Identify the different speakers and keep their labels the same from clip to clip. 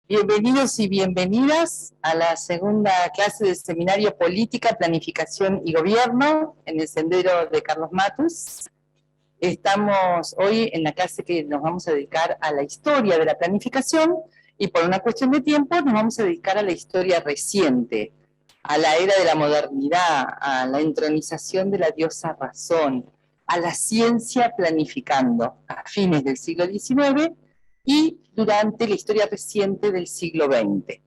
Speaker 1: Bienvenidos y bienvenidas a la segunda clase del Seminario Política, Planificación y Gobierno en el Sendero de Carlos Matus. Estamos hoy en la clase que nos vamos a dedicar a la historia de la planificación y por una cuestión de tiempo nos vamos a dedicar a la historia reciente, a la era de la modernidad, a la entronización de la diosa razón, a la ciencia planificando a fines del siglo XIX y durante la historia reciente del siglo XX.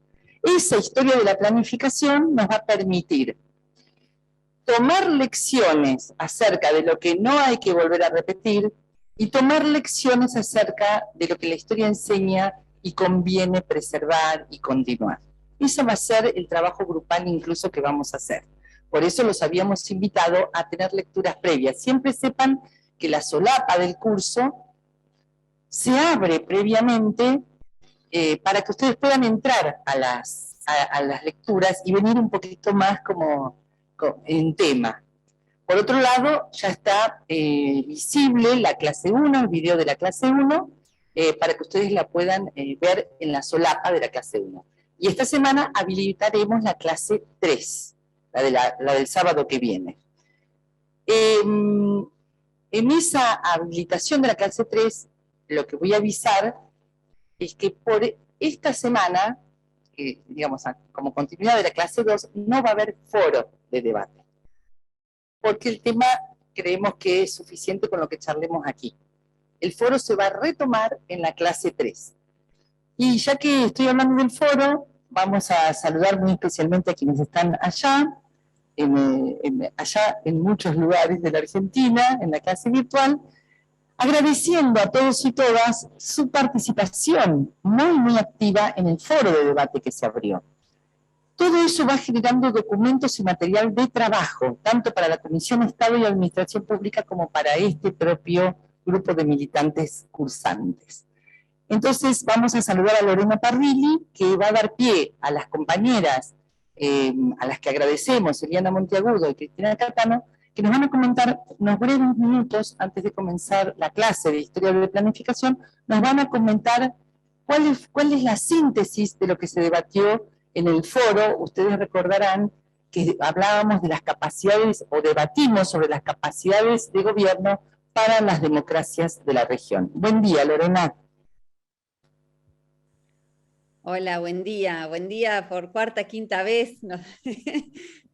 Speaker 1: Esa historia de la planificación nos va a permitir tomar lecciones acerca de lo que no hay que volver a repetir y tomar lecciones acerca de lo que la historia enseña y conviene preservar y continuar. Eso va a ser el trabajo grupal incluso que vamos a hacer. Por eso los habíamos invitado a tener lecturas previas. Siempre sepan que la solapa del curso se abre previamente para que ustedes puedan entrar a las lecturas y venir un poquito más como en tema. Por otro lado, ya está visible la clase 1, el video de la clase 1, para que ustedes la puedan ver en la solapa de la clase 1. Y esta semana habilitaremos la clase 3, la del sábado que viene. En esa habilitación de la clase 3, lo que voy a avisar es que por esta semana, digamos, como continuidad de la clase 2, no va a haber foro de debate, porque el tema creemos que es suficiente con lo que charlemos aquí. El foro se va a retomar en la clase 3. Y ya que estoy hablando del foro, vamos a saludar muy especialmente a quienes están allá, allá en muchos lugares de la Argentina, en la clase virtual, agradeciendo a todos y todas su participación muy activa en el foro de debate que se abrió. Todo eso va generando documentos y material de trabajo, tanto para la Comisión de Estado y Administración Pública como para este propio grupo de militantes cursantes. Entonces vamos a saludar a Lorena Parrilli, que va a dar pie a las compañeras, a las que agradecemos, Eliana Monteagudo y Cristina Catano, que nos van a comentar unos breves minutos antes de comenzar la clase de Historia de Planificación, nos van a comentar cuál es la síntesis de lo que se debatió en el foro. Ustedes recordarán que hablábamos de las capacidades, o debatimos sobre las capacidades de gobierno para las democracias de la región. Buen día, Lorena.
Speaker 2: Hola, buen día por cuarta, quinta vez.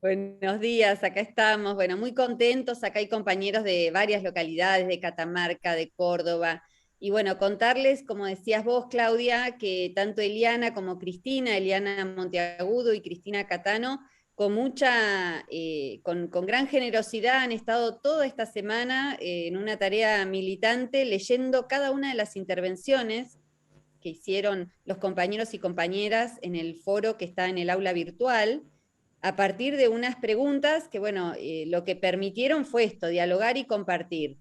Speaker 2: Buenos días, acá estamos, bueno, muy contentos, acá hay compañeros de varias localidades, de Catamarca, de Córdoba, y bueno, contarles, como decías vos, Claudia, que tanto Eliana como Cristina, Eliana Monteagudo y Cristina Catano, con gran generosidad han estado toda esta semana en una tarea militante, leyendo cada una de las intervenciones que hicieron los compañeros y compañeras en el foro que está en el aula virtual, a partir de unas preguntas que, bueno, lo que permitieron fue esto, dialogar y compartir.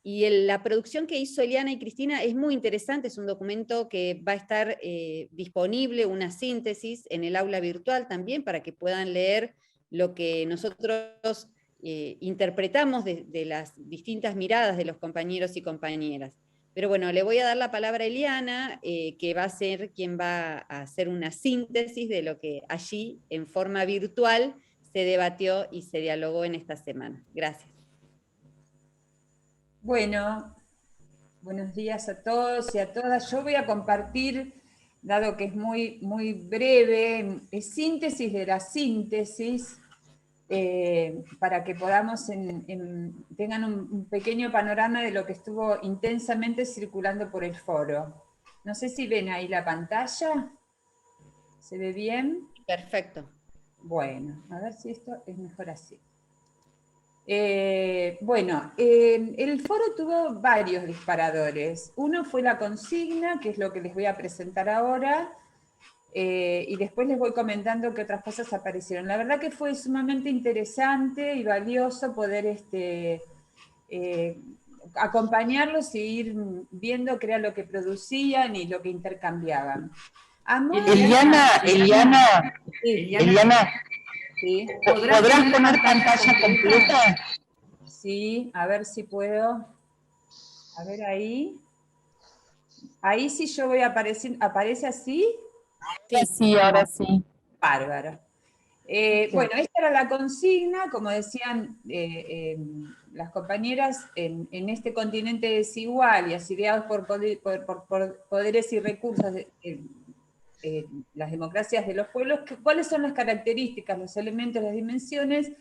Speaker 2: Y la producción que hizo Eliana y Cristina es muy interesante, es un documento que va a estar disponible, una síntesis, en el aula virtual también, para que puedan leer lo que nosotros interpretamos de las distintas miradas de los compañeros y compañeras. Pero bueno, le voy a dar la palabra a Eliana, que va a ser quien va a hacer una síntesis de lo que allí, en forma virtual, se debatió y se dialogó en esta semana. Gracias.
Speaker 3: Bueno, buenos días a todos y a todas. Yo voy a compartir, dado que es muy breve, es síntesis de la síntesis, para que podamos tengan un pequeño panorama de lo que estuvo intensamente circulando por el foro. No sé si ven ahí la pantalla. ¿Se ve bien?
Speaker 2: Perfecto.
Speaker 3: Bueno, a ver si esto es mejor así. El foro tuvo varios disparadores. Uno fue la consigna, que es lo que les voy a presentar ahora, y después les voy comentando qué otras cosas aparecieron. La verdad que fue sumamente interesante y valioso poder acompañarlos y ir viendo qué era lo que producían y lo que intercambiaban.
Speaker 1: Eliana,
Speaker 3: ¿sí?
Speaker 1: ¿Podrás poner pantalla completa?
Speaker 3: Sí, a ver si puedo. A ver ahí. Ahí sí yo voy apareciendo, ¿aparece así?
Speaker 1: Sí, ahora sí.
Speaker 3: Bárbaro. Bueno, esta era la consigna, como decían las compañeras, en este continente desigual y asediados por poderes y recursos, las democracias de los pueblos, ¿cuáles son las características, los elementos, las dimensiones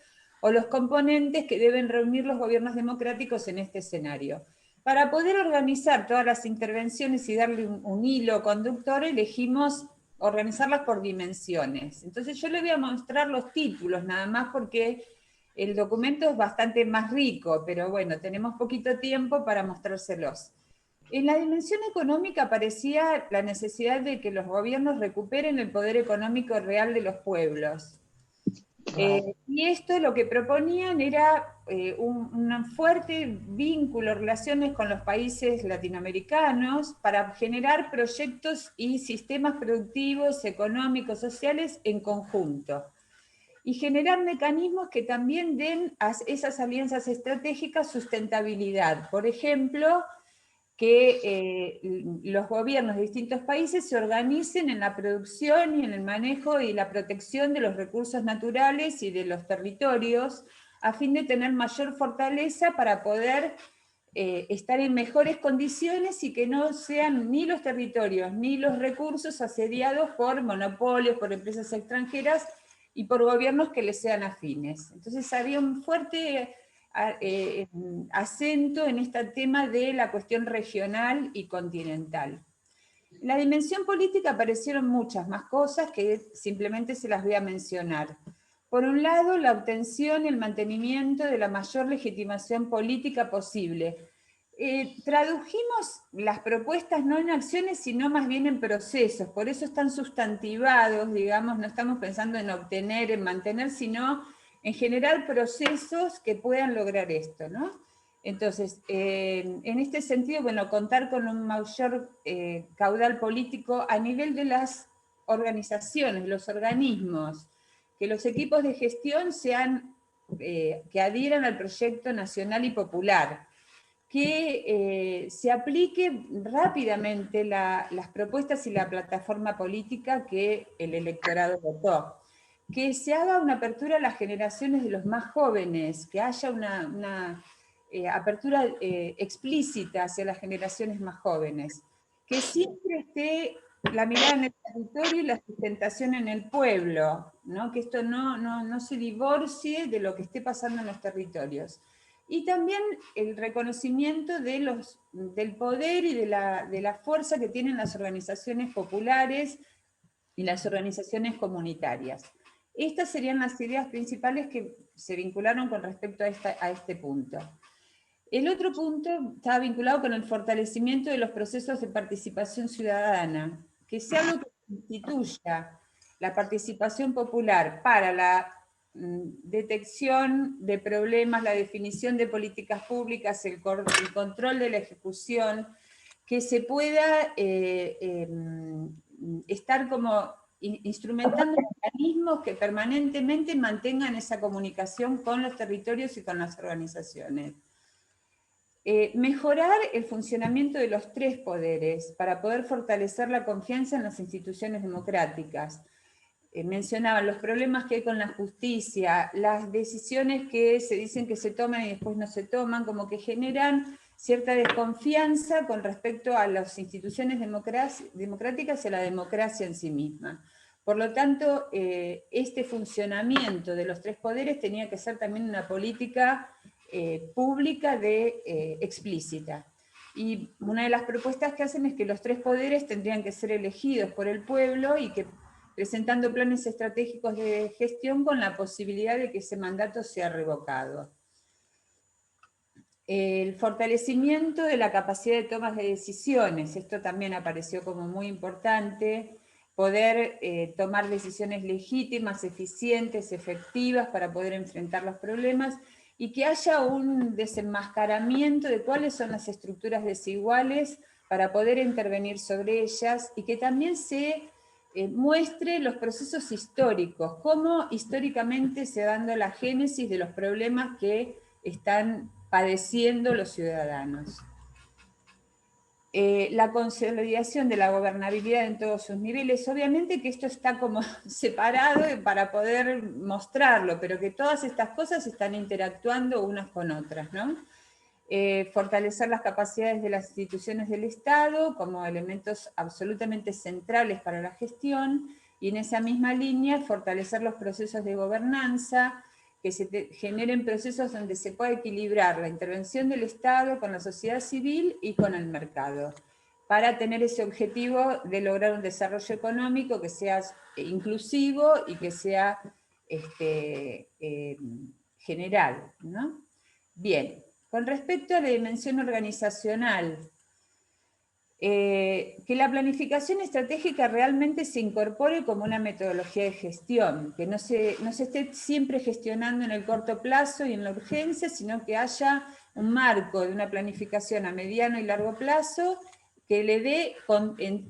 Speaker 3: o los componentes que deben reunir los gobiernos democráticos en este escenario? Para poder organizar todas las intervenciones y darle un hilo conductor, elegimos organizarlas por dimensiones. Entonces yo les voy a mostrar los títulos nada más porque el documento es bastante más rico, pero bueno, tenemos poquito tiempo para mostrárselos. En la dimensión económica aparecía la necesidad de que los gobiernos recuperen el poder económico real de los pueblos. Y esto lo que proponían era un fuerte vínculo, relaciones con los países latinoamericanos para generar proyectos y sistemas productivos, económicos, sociales en conjunto. Y generar mecanismos que también den a esas alianzas estratégicas sustentabilidad. Por ejemplo, que los gobiernos de distintos países se organicen en la producción y en el manejo y la protección de los recursos naturales y de los territorios, a fin de tener mayor fortaleza para poder estar en mejores condiciones y que no sean ni los territorios ni los recursos asediados por monopolios, por empresas extranjeras y por gobiernos que les sean afines. Entonces había un fuerte acento en este tema de la cuestión regional y continental. En la dimensión política aparecieron muchas más cosas que simplemente se las voy a mencionar. Por un lado, la obtención y el mantenimiento de la mayor legitimación política posible. Tradujimos las propuestas no en acciones, sino más bien en procesos, por eso están sustantivados, digamos, no estamos pensando en obtener, en mantener, sino en generar procesos que puedan lograr esto, ¿no? Entonces, en este sentido, bueno, contar con un mayor caudal político a nivel de las organizaciones, los organismos, que los equipos de gestión sean, que adhieran al proyecto nacional y popular, que se aplique rápidamente las propuestas y la plataforma política que el electorado votó, que se haga una apertura a las generaciones de los más jóvenes, que haya una apertura explícita hacia las generaciones más jóvenes, que siempre esté la mirada en el territorio y la sustentación en el pueblo, ¿no? Que esto no se divorcie de lo que esté pasando en los territorios. Y también el reconocimiento del poder y de la fuerza que tienen las organizaciones populares y las organizaciones comunitarias. Estas serían las ideas principales que se vincularon con respecto a este punto. El otro punto estaba vinculado con el fortalecimiento de los procesos de participación ciudadana, que sea algo que instituya la participación popular para la detección de problemas, la definición de políticas públicas, el control de la ejecución, que se pueda estar como instrumentando mecanismos que permanentemente mantengan esa comunicación con los territorios y con las organizaciones. Mejorar el funcionamiento de los tres poderes para poder fortalecer la confianza en las instituciones democráticas. Mencionaban los problemas que hay con la justicia, las decisiones que se dicen que se toman y después no se toman, como que generan cierta desconfianza con respecto a las instituciones democráticas y a la democracia en sí misma. Por lo tanto, este funcionamiento de los tres poderes tenía que ser también una política pública explícita. Y una de las propuestas que hacen es que los tres poderes tendrían que ser elegidos por el pueblo y que presentando planes estratégicos de gestión con la posibilidad de que ese mandato sea revocado. El fortalecimiento de la capacidad de toma de decisiones, esto también apareció como muy importante, poder tomar decisiones legítimas, eficientes, efectivas para poder enfrentar los problemas y que haya un desenmascaramiento de cuáles son las estructuras desiguales para poder intervenir sobre ellas y que también se muestre los procesos históricos, cómo históricamente se va dando la génesis de los problemas que están padeciendo los ciudadanos. la consolidación de la gobernabilidad en todos sus niveles. Obviamente que esto está como separado para poder mostrarlo, pero que todas estas cosas están interactuando unas con otras, ¿no? Fortalecer las capacidades de las instituciones del Estado como elementos absolutamente centrales para la gestión, y en esa misma línea fortalecer los procesos de gobernanza, que se generen procesos donde se pueda equilibrar la intervención del Estado con la sociedad civil y con el mercado, para tener ese objetivo de lograr un desarrollo económico que sea inclusivo y que sea general, ¿no? Bien, con respecto a la dimensión organizacional, que la planificación estratégica realmente se incorpore como una metodología de gestión, que no se esté siempre gestionando en el corto plazo y en la urgencia, sino que haya un marco de una planificación a mediano y largo plazo que le dé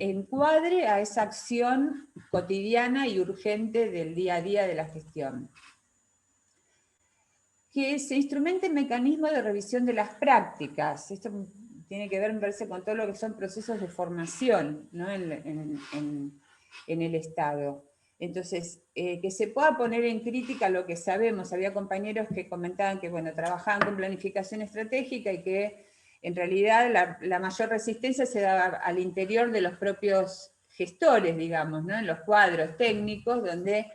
Speaker 3: encuadre a esa acción cotidiana y urgente del día a día de la gestión. Que se instrumenten mecanismos de revisión de las prácticas. Esto tiene que ver, me parece, con todo lo que son procesos de formación, ¿no? en el Estado. Entonces, que se pueda poner en crítica lo que sabemos. Había compañeros que comentaban que, bueno, trabajaban con planificación estratégica y que en realidad la mayor resistencia se daba al interior de los propios gestores, digamos, ¿no? En los cuadros técnicos, donde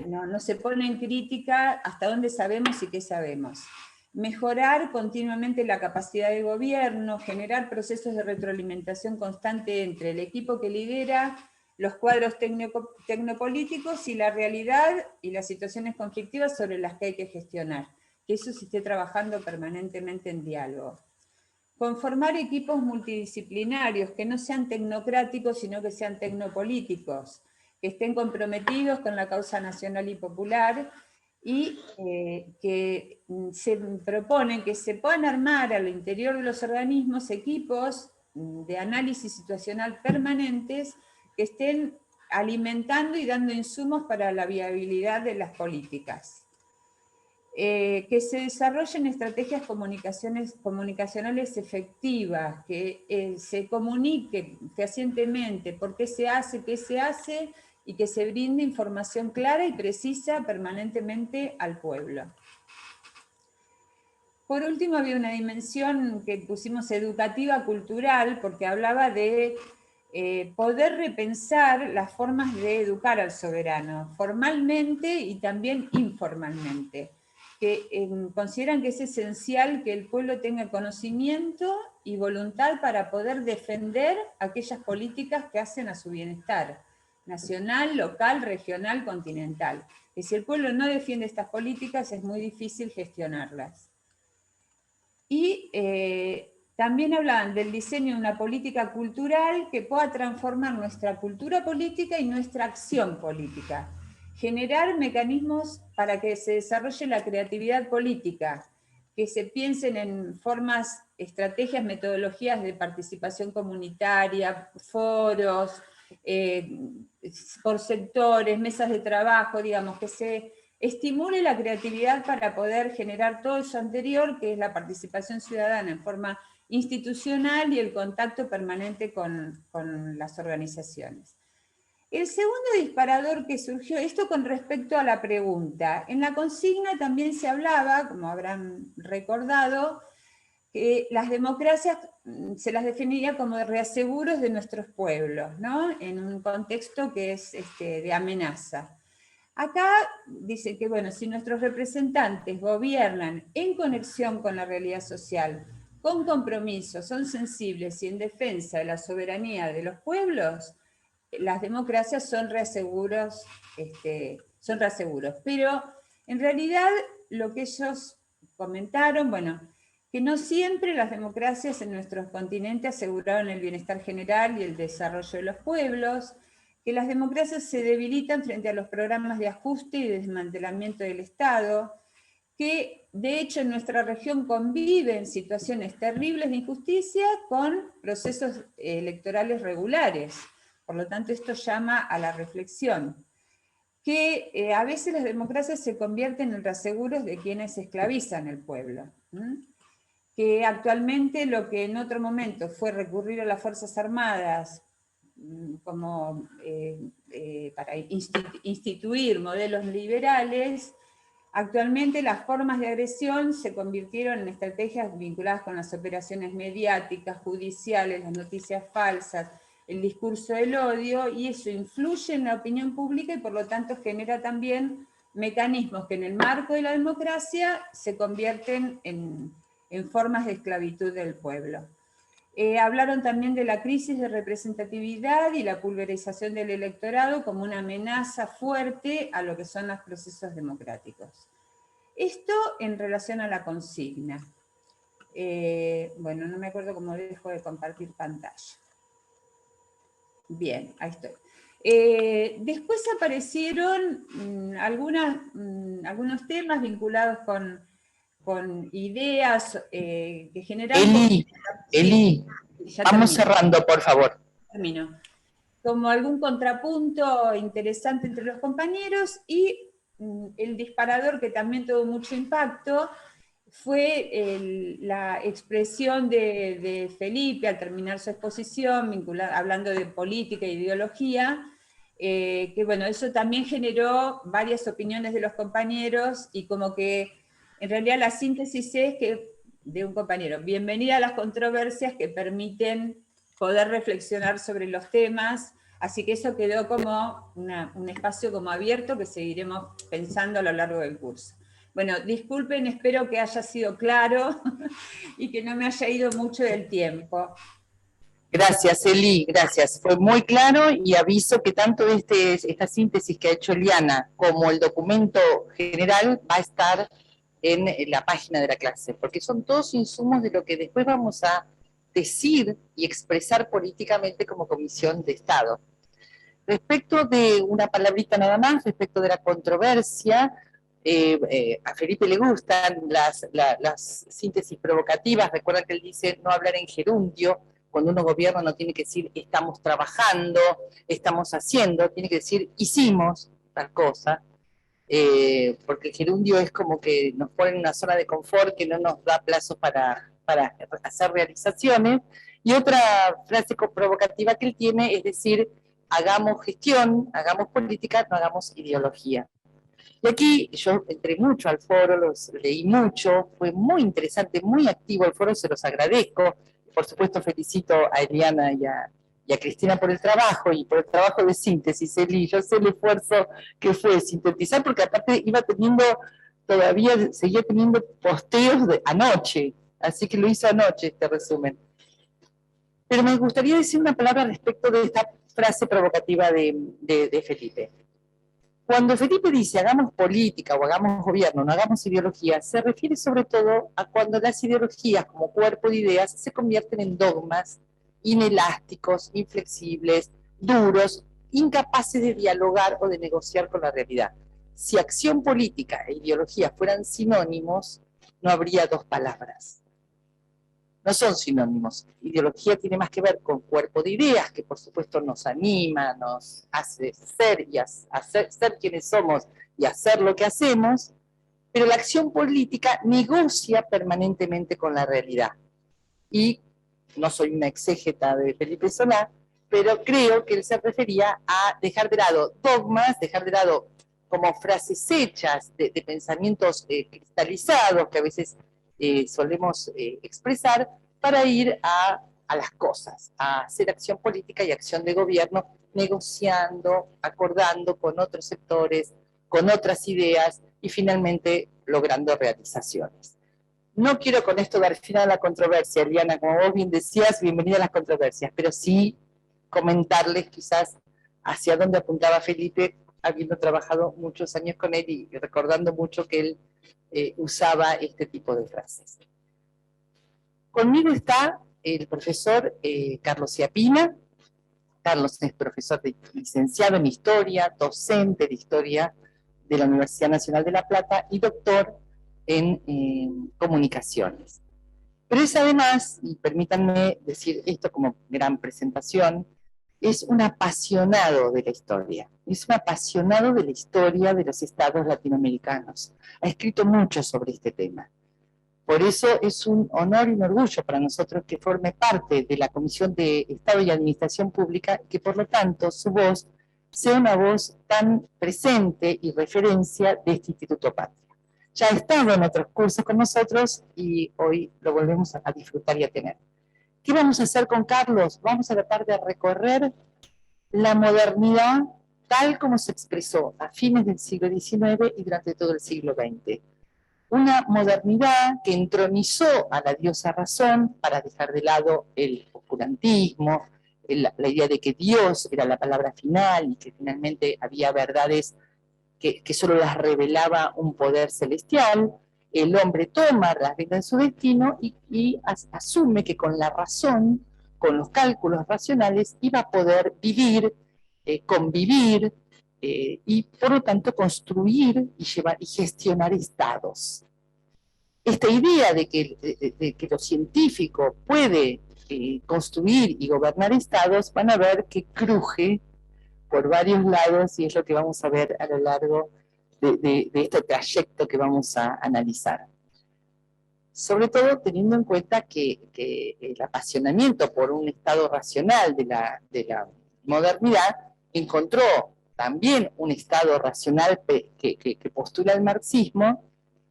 Speaker 3: no se pone en crítica hasta dónde sabemos y qué sabemos. Mejorar continuamente la capacidad de gobierno, generar procesos de retroalimentación constante entre el equipo que lidera, los cuadros tecnopolíticos y la realidad y las situaciones conflictivas sobre las que hay que gestionar. Que eso se esté trabajando permanentemente en diálogo. Conformar equipos multidisciplinarios que no sean tecnocráticos, sino que sean tecnopolíticos, que estén comprometidos con la causa nacional y popular, y que se proponen que se puedan armar al interior de los organismos equipos de análisis situacional permanentes que estén alimentando y dando insumos para la viabilidad de las políticas. Que se desarrollen estrategias comunicacionales efectivas, que se comunique fehacientemente por qué se hace, y que se brinde información clara y precisa permanentemente al pueblo. Por último, había una dimensión que pusimos educativa cultural, porque hablaba de poder repensar las formas de educar al soberano, formalmente y también informalmente, que consideran que es esencial que el pueblo tenga conocimiento y voluntad para poder defender aquellas políticas que hacen a su bienestar, nacional, local, regional, continental. Que si el pueblo no defiende estas políticas es muy difícil gestionarlas. Y también hablaban del diseño de una política cultural que pueda transformar nuestra cultura política y nuestra acción política. Generar mecanismos para que se desarrolle la creatividad política, que se piensen en formas, estrategias, metodologías de participación comunitaria, foros, por sectores, mesas de trabajo, digamos, que se estimule la creatividad para poder generar todo eso anterior, que es la participación ciudadana en forma institucional y el contacto permanente con las organizaciones. El segundo disparador que surgió, esto con respecto a la pregunta, en la consigna también se hablaba, como habrán recordado, que las democracias se las definiría como reaseguros de nuestros pueblos, ¿no? En un contexto que es de amenaza. Acá dice que, bueno, si nuestros representantes gobiernan en conexión con la realidad social, con compromiso, son sensibles y en defensa de la soberanía de los pueblos, las democracias son reaseguros, pero en realidad lo que ellos comentaron, bueno, que no siempre las democracias en nuestros continentes aseguraron el bienestar general y el desarrollo de los pueblos, que las democracias se debilitan frente a los programas de ajuste y desmantelamiento del Estado, que de hecho en nuestra región conviven situaciones terribles de injusticia con procesos electorales regulares. Por lo tanto, esto llama a la reflexión. Que a veces las democracias se convierten en reaseguros de quienes esclavizan al pueblo. que actualmente lo que en otro momento fue recurrir a las Fuerzas Armadas como para instituir modelos liberales, actualmente las formas de agresión se convirtieron en estrategias vinculadas con las operaciones mediáticas, judiciales, las noticias falsas, el discurso del odio, y eso influye en la opinión pública y por lo tanto genera también mecanismos que en el marco de la democracia se convierten en formas de esclavitud del pueblo. Hablaron también de la crisis de representatividad y la pulverización del electorado como una amenaza fuerte a lo que son los procesos democráticos. Esto en relación a la consigna. Bueno, no me acuerdo cómo dejo de compartir pantalla. Bien, ahí estoy. Después aparecieron algunos temas vinculados con ideas que generan...
Speaker 1: Eli, vamos cerrando, por favor.
Speaker 3: Termino. Como algún contrapunto interesante entre los compañeros, y el disparador que también tuvo mucho impacto fue la expresión de Felipe al terminar su exposición, hablando de política e ideología, que bueno, eso también generó varias opiniones de los compañeros, y como que en realidad la síntesis es que, de un compañero, bienvenida a las controversias que permiten poder reflexionar sobre los temas, así que eso quedó como un espacio como abierto que seguiremos pensando a lo largo del curso. Bueno, disculpen, espero que haya sido claro y que no me haya ido mucho del tiempo.
Speaker 1: Gracias, Eli, gracias. Fue muy claro, y aviso que tanto esta síntesis que ha hecho Eliana como el documento general va a estar en la página de la clase, porque son todos insumos de lo que después vamos a decir y expresar políticamente como Comisión de Estado. Respecto de una palabrita nada más, respecto de la controversia, a Felipe le gustan las síntesis provocativas. Recuerda que él dice no hablar en gerundio. Cuando uno gobierna no tiene que decir estamos trabajando, estamos haciendo, tiene que decir hicimos tal cosa, porque el gerundio es como que nos pone en una zona de confort que no nos da plazos para hacer realizaciones. Y otra frase provocativa que él tiene es decir, hagamos gestión, hagamos política, no hagamos ideología. Y aquí yo entré mucho al foro, los leí mucho, fue muy interesante, muy activo el foro, se los agradezco. Por supuesto felicito a Eliana y a Cristina por el trabajo, y por el trabajo de síntesis, Eli. Yo sé el esfuerzo que fue sintetizar, porque aparte iba teniendo, todavía seguía teniendo posteos de anoche, así que lo hizo anoche este resumen. Pero me gustaría decir una palabra respecto de esta frase provocativa de Felipe. Cuando Felipe dice hagamos política o hagamos gobierno, no hagamos ideología, se refiere sobre todo a cuando las ideologías como cuerpo de ideas se convierten en dogmas inelásticos, inflexibles, duros, incapaces de dialogar o de negociar con la realidad. Si acción política e ideología fueran sinónimos, no habría dos palabras. No son sinónimos. Ideología tiene más que ver con cuerpo de ideas, que por supuesto nos anima, nos hace ser y ser quienes somos y hacer lo que hacemos, pero la acción política negocia permanentemente con la realidad. Y no soy una exégeta de Felipe Solá, pero creo que él se refería a dejar de lado dogmas, dejar de lado como frases hechas de pensamientos cristalizados que a veces solemos expresar, para ir a las cosas, a hacer acción política y acción de gobierno, negociando, acordando con otros sectores, con otras ideas, y finalmente logrando realizaciones. No quiero con esto dar fin a la controversia, Eliana, como vos bien decías, bienvenida a las controversias, pero sí comentarles quizás hacia dónde apuntaba Felipe, habiendo trabajado muchos años con él y recordando mucho que él usaba este tipo de frases. Conmigo está el profesor Carlos Ciapina. Carlos es profesor licenciado en Historia, docente de Historia de la Universidad Nacional de La Plata y doctor en Comunicaciones. Pero es además, y permítanme decir esto como gran presentación, es un apasionado de la historia. Es un apasionado de la historia de los estados latinoamericanos. Ha escrito mucho sobre este tema. Por eso es un honor y un orgullo para nosotros que forme parte de la Comisión de Estado y Administración Pública, que por lo tanto su voz sea una voz tan presente y referencia de este Instituto Patria. Ya ha estado en otros cursos con nosotros y hoy lo volvemos a disfrutar y a tener. ¿Qué vamos a hacer con Carlos? Vamos a tratar de recorrer la modernidad tal como se expresó a fines del siglo XIX y durante todo el siglo XX. Una modernidad que entronizó a la diosa razón para dejar de lado el oscurantismo, la idea de que Dios era la palabra final y que finalmente había verdades que solo las revelaba un poder celestial. El hombre toma las riendas de su destino y asume que con la razón, con los cálculos racionales, iba a poder vivir, convivir, y por lo tanto construir y gestionar estados. Esta idea de que lo científico puede construir y gobernar estados, van a ver que cruje por varios lados y es lo que vamos a ver a lo largo de este trayecto que vamos a analizar. Sobre todo teniendo en cuenta que el apasionamiento por un estado racional de la modernidad encontró también un estado racional que postula el marxismo,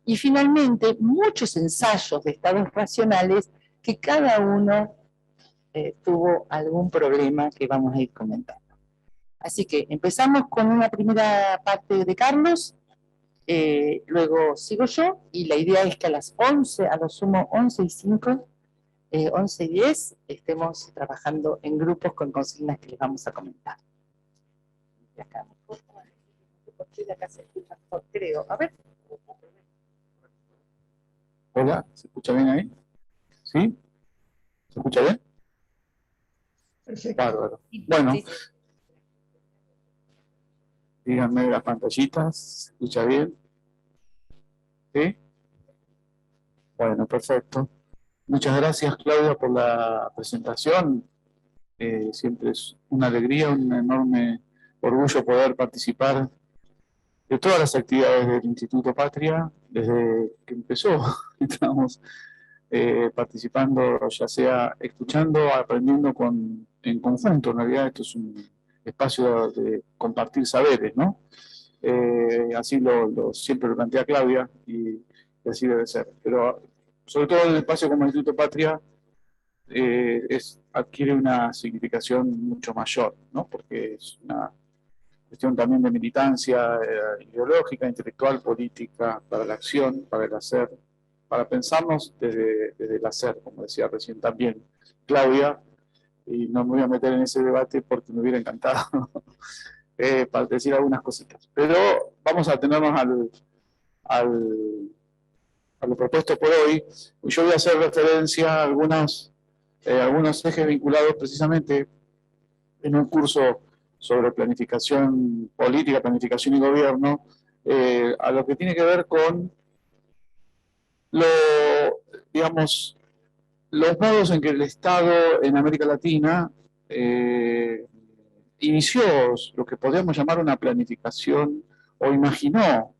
Speaker 1: y finalmente muchos ensayos de estados racionales que cada uno tuvo algún problema que vamos a ir comentando. Así que empezamos con una primera parte de Carlos, luego sigo yo, y la idea es que a las 11, a lo sumo 11:05, 11:10, estemos trabajando en grupos con consignas que les vamos a comentar. Y acá, porque de acá se escucha mejor, creo. A ver.
Speaker 4: Hola, ¿se escucha bien ahí? ¿Sí? ¿Se escucha bien?
Speaker 3: Perfecto.
Speaker 4: Bárbaro. Bueno, díganme las pantallitas, ¿se escucha bien? ¿Sí? Bueno, perfecto. Muchas gracias, Claudia, por la presentación. Siempre es una alegría, un enorme orgullo poder participar de todas las actividades del Instituto Patria desde que empezó. Estamos participando, ya sea escuchando, aprendiendo en conjunto. En realidad esto es un espacio de compartir saberes, ¿no? Así siempre lo plantea Claudia y así debe ser. Pero sobre todo el espacio como Instituto Patria adquiere una significación mucho mayor, ¿no? Porque es una cuestión también de militancia ideológica, intelectual, política, para la acción, para el hacer, para pensarnos desde el hacer, como decía recién también Claudia, y no me voy a meter en ese debate porque me hubiera encantado para decir algunas cositas. Pero vamos a atenernos a lo propuesto por hoy. Yo voy a hacer referencia a algunos ejes vinculados precisamente en un curso sobre planificación política, planificación y gobierno, a lo que tiene que ver con los modos en que el Estado en América Latina inició lo que podríamos llamar una planificación, o imaginó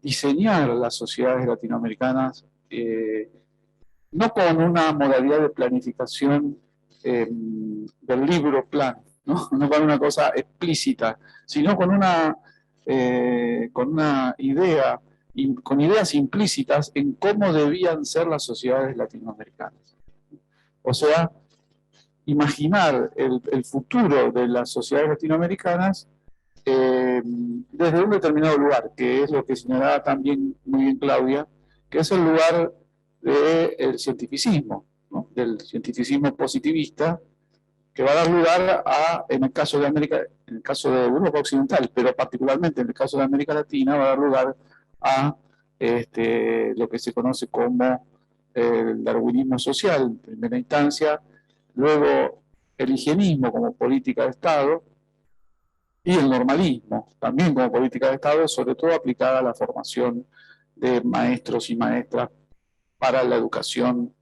Speaker 4: diseñar las sociedades latinoamericanas, no con una modalidad de planificación del libro plan, ¿no? No con una cosa explícita, sino con una idea, con ideas implícitas en cómo debían ser las sociedades latinoamericanas. O sea, imaginar el futuro de las sociedades latinoamericanas desde un determinado lugar, que es lo que señalaba también muy bien Claudia, que es el lugar del cientificismo, ¿no? Del cientificismo positivista, que va a dar lugar en el caso de Europa Occidental, pero particularmente en el caso de América Latina, va a dar lugar a lo que se conoce como el darwinismo social, en primera instancia, luego el higienismo como política de Estado, y el normalismo, también como política de Estado, sobre todo aplicada a la formación de maestros y maestras para la educación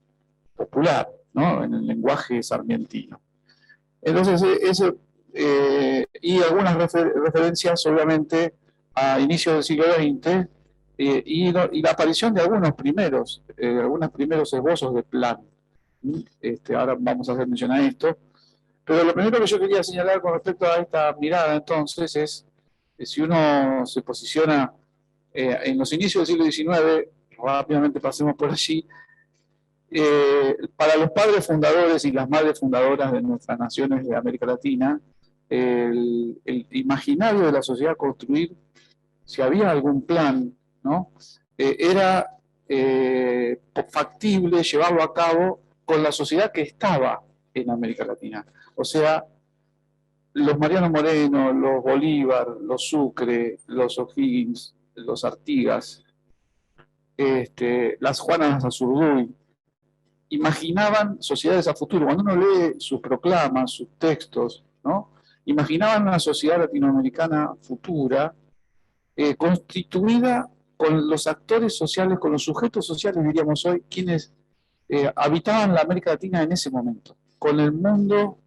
Speaker 4: popular, ¿no? En el lenguaje sarmientino. Entonces, y algunas referencias, obviamente, a inicios del siglo XX, y la aparición de algunos primeros esbozos de plan. Ahora vamos a hacer mención a esto, pero lo primero que yo quería señalar con respecto a esta mirada entonces es, si uno se posiciona en los inicios del siglo XIX, rápidamente pasemos por allí, para los padres fundadores y las madres fundadoras de nuestras naciones de América Latina, el imaginario de la sociedad a construir, si había algún plan, ¿no? Era factible llevarlo a cabo con la sociedad que estaba en América Latina. O sea, los Mariano Moreno, los Bolívar, los Sucre, los O'Higgins, los Artigas, las Juanas Azurduy, imaginaban sociedades a futuro. Cuando uno lee sus proclamas, sus textos, ¿no? Imaginaban una sociedad latinoamericana futura, constituida con los actores sociales, con los sujetos sociales, diríamos hoy, quienes habitaban la América Latina en ese momento, con el mundo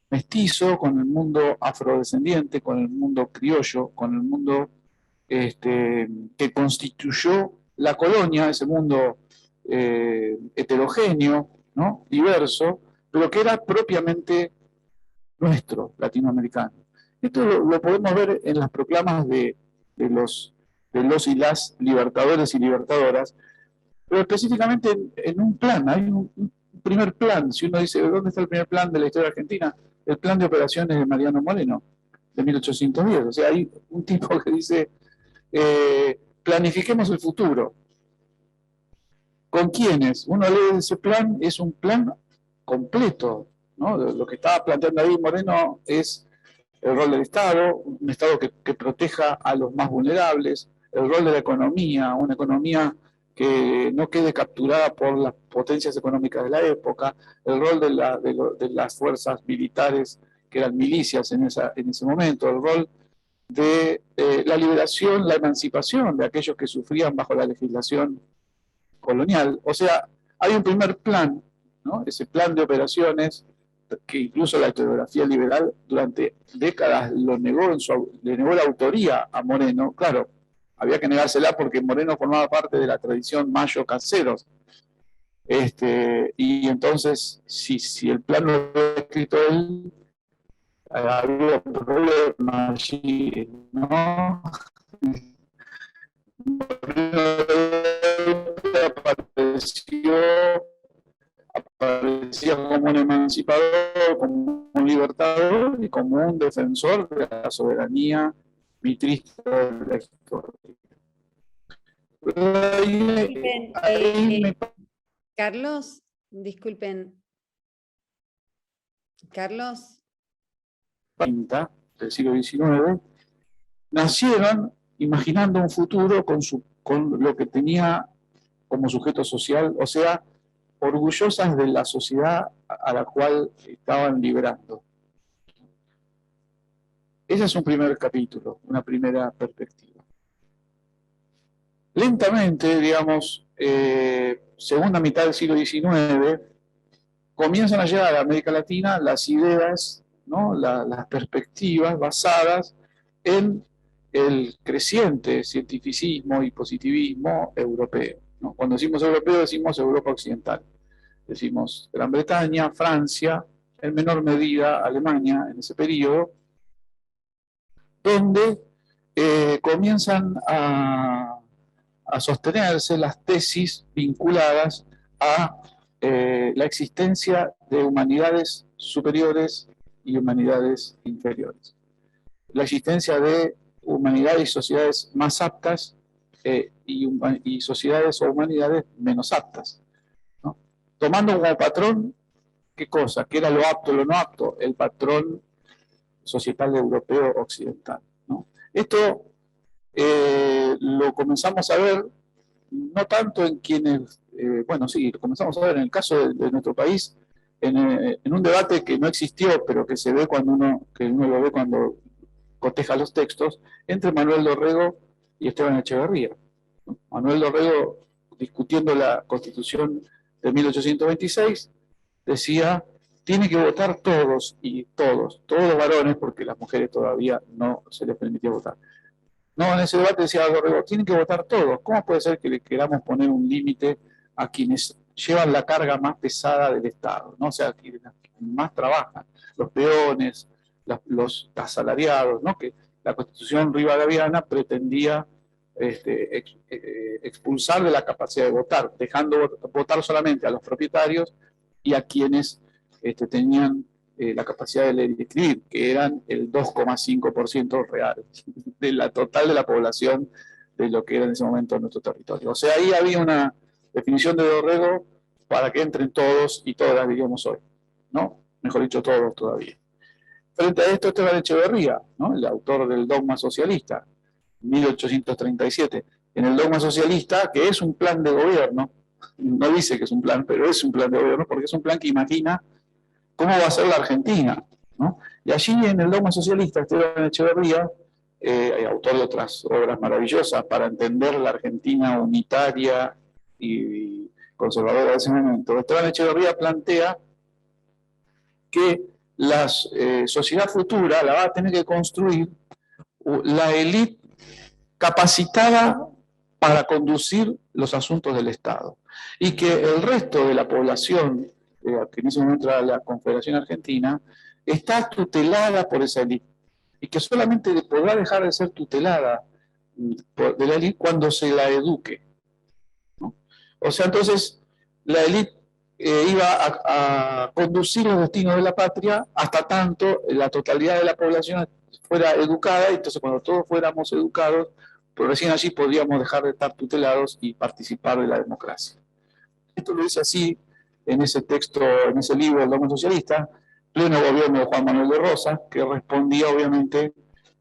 Speaker 4: mestizo, con el mundo afrodescendiente, con el mundo criollo, con el mundo que constituyó la colonia, ese mundo heterogéneo, ¿no? Diverso, pero que era propiamente nuestro, latinoamericano. Esto lo podemos ver en las proclamas de los y las libertadores y libertadoras, pero específicamente en un plan. Hay un primer plan. Si uno dice, ¿dónde está el primer plan de la historia argentina? El plan de operaciones de Mariano Moreno, de 1810. O sea, hay un tipo que dice, planifiquemos el futuro. ¿Con quiénes? Uno lee ese plan, es un plan completo, ¿no? Lo que estaba planteando ahí Moreno es el rol del Estado, un Estado que proteja a los más vulnerables, el rol de la economía, una economía que no quede capturada por las potencias económicas de la época, el rol de las fuerzas militares, que eran milicias en ese momento, el rol de la liberación, la emancipación de aquellos que sufrían bajo la legislación colonial. O sea, hay un primer plan, ¿no? Ese plan de operaciones que incluso la historiografía liberal durante décadas le negó la autoría a Moreno. Claro, había que negársela porque Moreno formaba parte de la tradición Mayo-Caseros. Y entonces, si el plan lo había escrito él, había problema allí, ¿no? Aparecía como un emancipador, como un libertador y como un defensor de la soberanía mitrista de la historia.
Speaker 2: Carlos, disculpen. Carlos.
Speaker 4: Del siglo XIX, nacieron imaginando un futuro con lo que tenía como sujeto social, o sea, orgullosas de la sociedad a la cual estaban librando. Ese es un primer capítulo, una primera perspectiva. Lentamente, digamos, segunda mitad del siglo XIX, comienzan a llegar a América Latina las ideas, ¿no? Las perspectivas basadas en el creciente cientificismo y positivismo europeo, ¿no? Cuando decimos europeo, decimos Europa Occidental. Decimos Gran Bretaña, Francia, en menor medida Alemania en ese periodo, donde comienzan a sostenerse las tesis vinculadas a la existencia de humanidades superiores y humanidades inferiores. La existencia de humanidades y sociedades más aptas y sociedades o humanidades menos aptas, ¿no? Tomando como patrón, ¿qué cosa? ¿Qué era lo apto o lo no apto? El patrón societal europeo occidental, ¿no? Esto lo comenzamos a ver no tanto en quienes, bueno, sí, lo comenzamos a ver en el caso de nuestro país, en un debate que no existió, pero que se ve cuando uno lo ve cuando coteja los textos, entre Manuel Dorrego y Esteban Echeverría. Manuel Dorrego, discutiendo la Constitución de 1826, decía, tiene que votar todos los varones, porque las mujeres todavía no se les permitía votar, No, en ese debate decía Dorrego, tienen que votar todos. ¿Cómo puede ser que le queramos poner un límite a quienes llevan la carga más pesada del Estado, ¿no? O sea, quienes más trabajan, los peones, los asalariados, ¿no? Que la Constitución rivadaviana pretendía expulsar de la capacidad de votar, dejando votar solamente a los propietarios y a quienes tenían la capacidad de leer y escribir, que eran el 2,5% real de la total de la población de lo que era en ese momento nuestro territorio. O sea, ahí había una definición de Dorrego para que entren todos y todas, diríamos hoy, ¿no? Mejor dicho, todos todavía. Frente a esto, Esteban Echeverría, ¿no? El autor del Dogma Socialista, 1837. En el Dogma Socialista, que es un plan de gobierno, no dice que es un plan, pero es un plan de gobierno, porque es un plan que imagina cómo va a ser la Argentina, ¿no? Y allí en el Dogma Socialista, Esteban Echeverría, autor de otras obras maravillosas para entender la Argentina unitaria y conservadora de ese momento, Esteban Echeverría plantea que la sociedad futura la va a tener que construir la élite capacitada para conducir los asuntos del Estado, y que el resto de la población, que en ese momento era la Confederación Argentina, está tutelada por esa élite, y que solamente podrá dejar de ser tutelada de la élite cuando se la eduque, ¿no? O sea, entonces, la élite iba a conducir los destinos de la patria hasta tanto la totalidad de la población fuera educada, y entonces cuando todos fuéramos educados, pues recién allí podríamos dejar de estar tutelados y participar de la democracia. Esto lo dice así en ese texto, en ese libro, El Dogma Socialista, pleno gobierno de Juan Manuel de Rosas, que respondía obviamente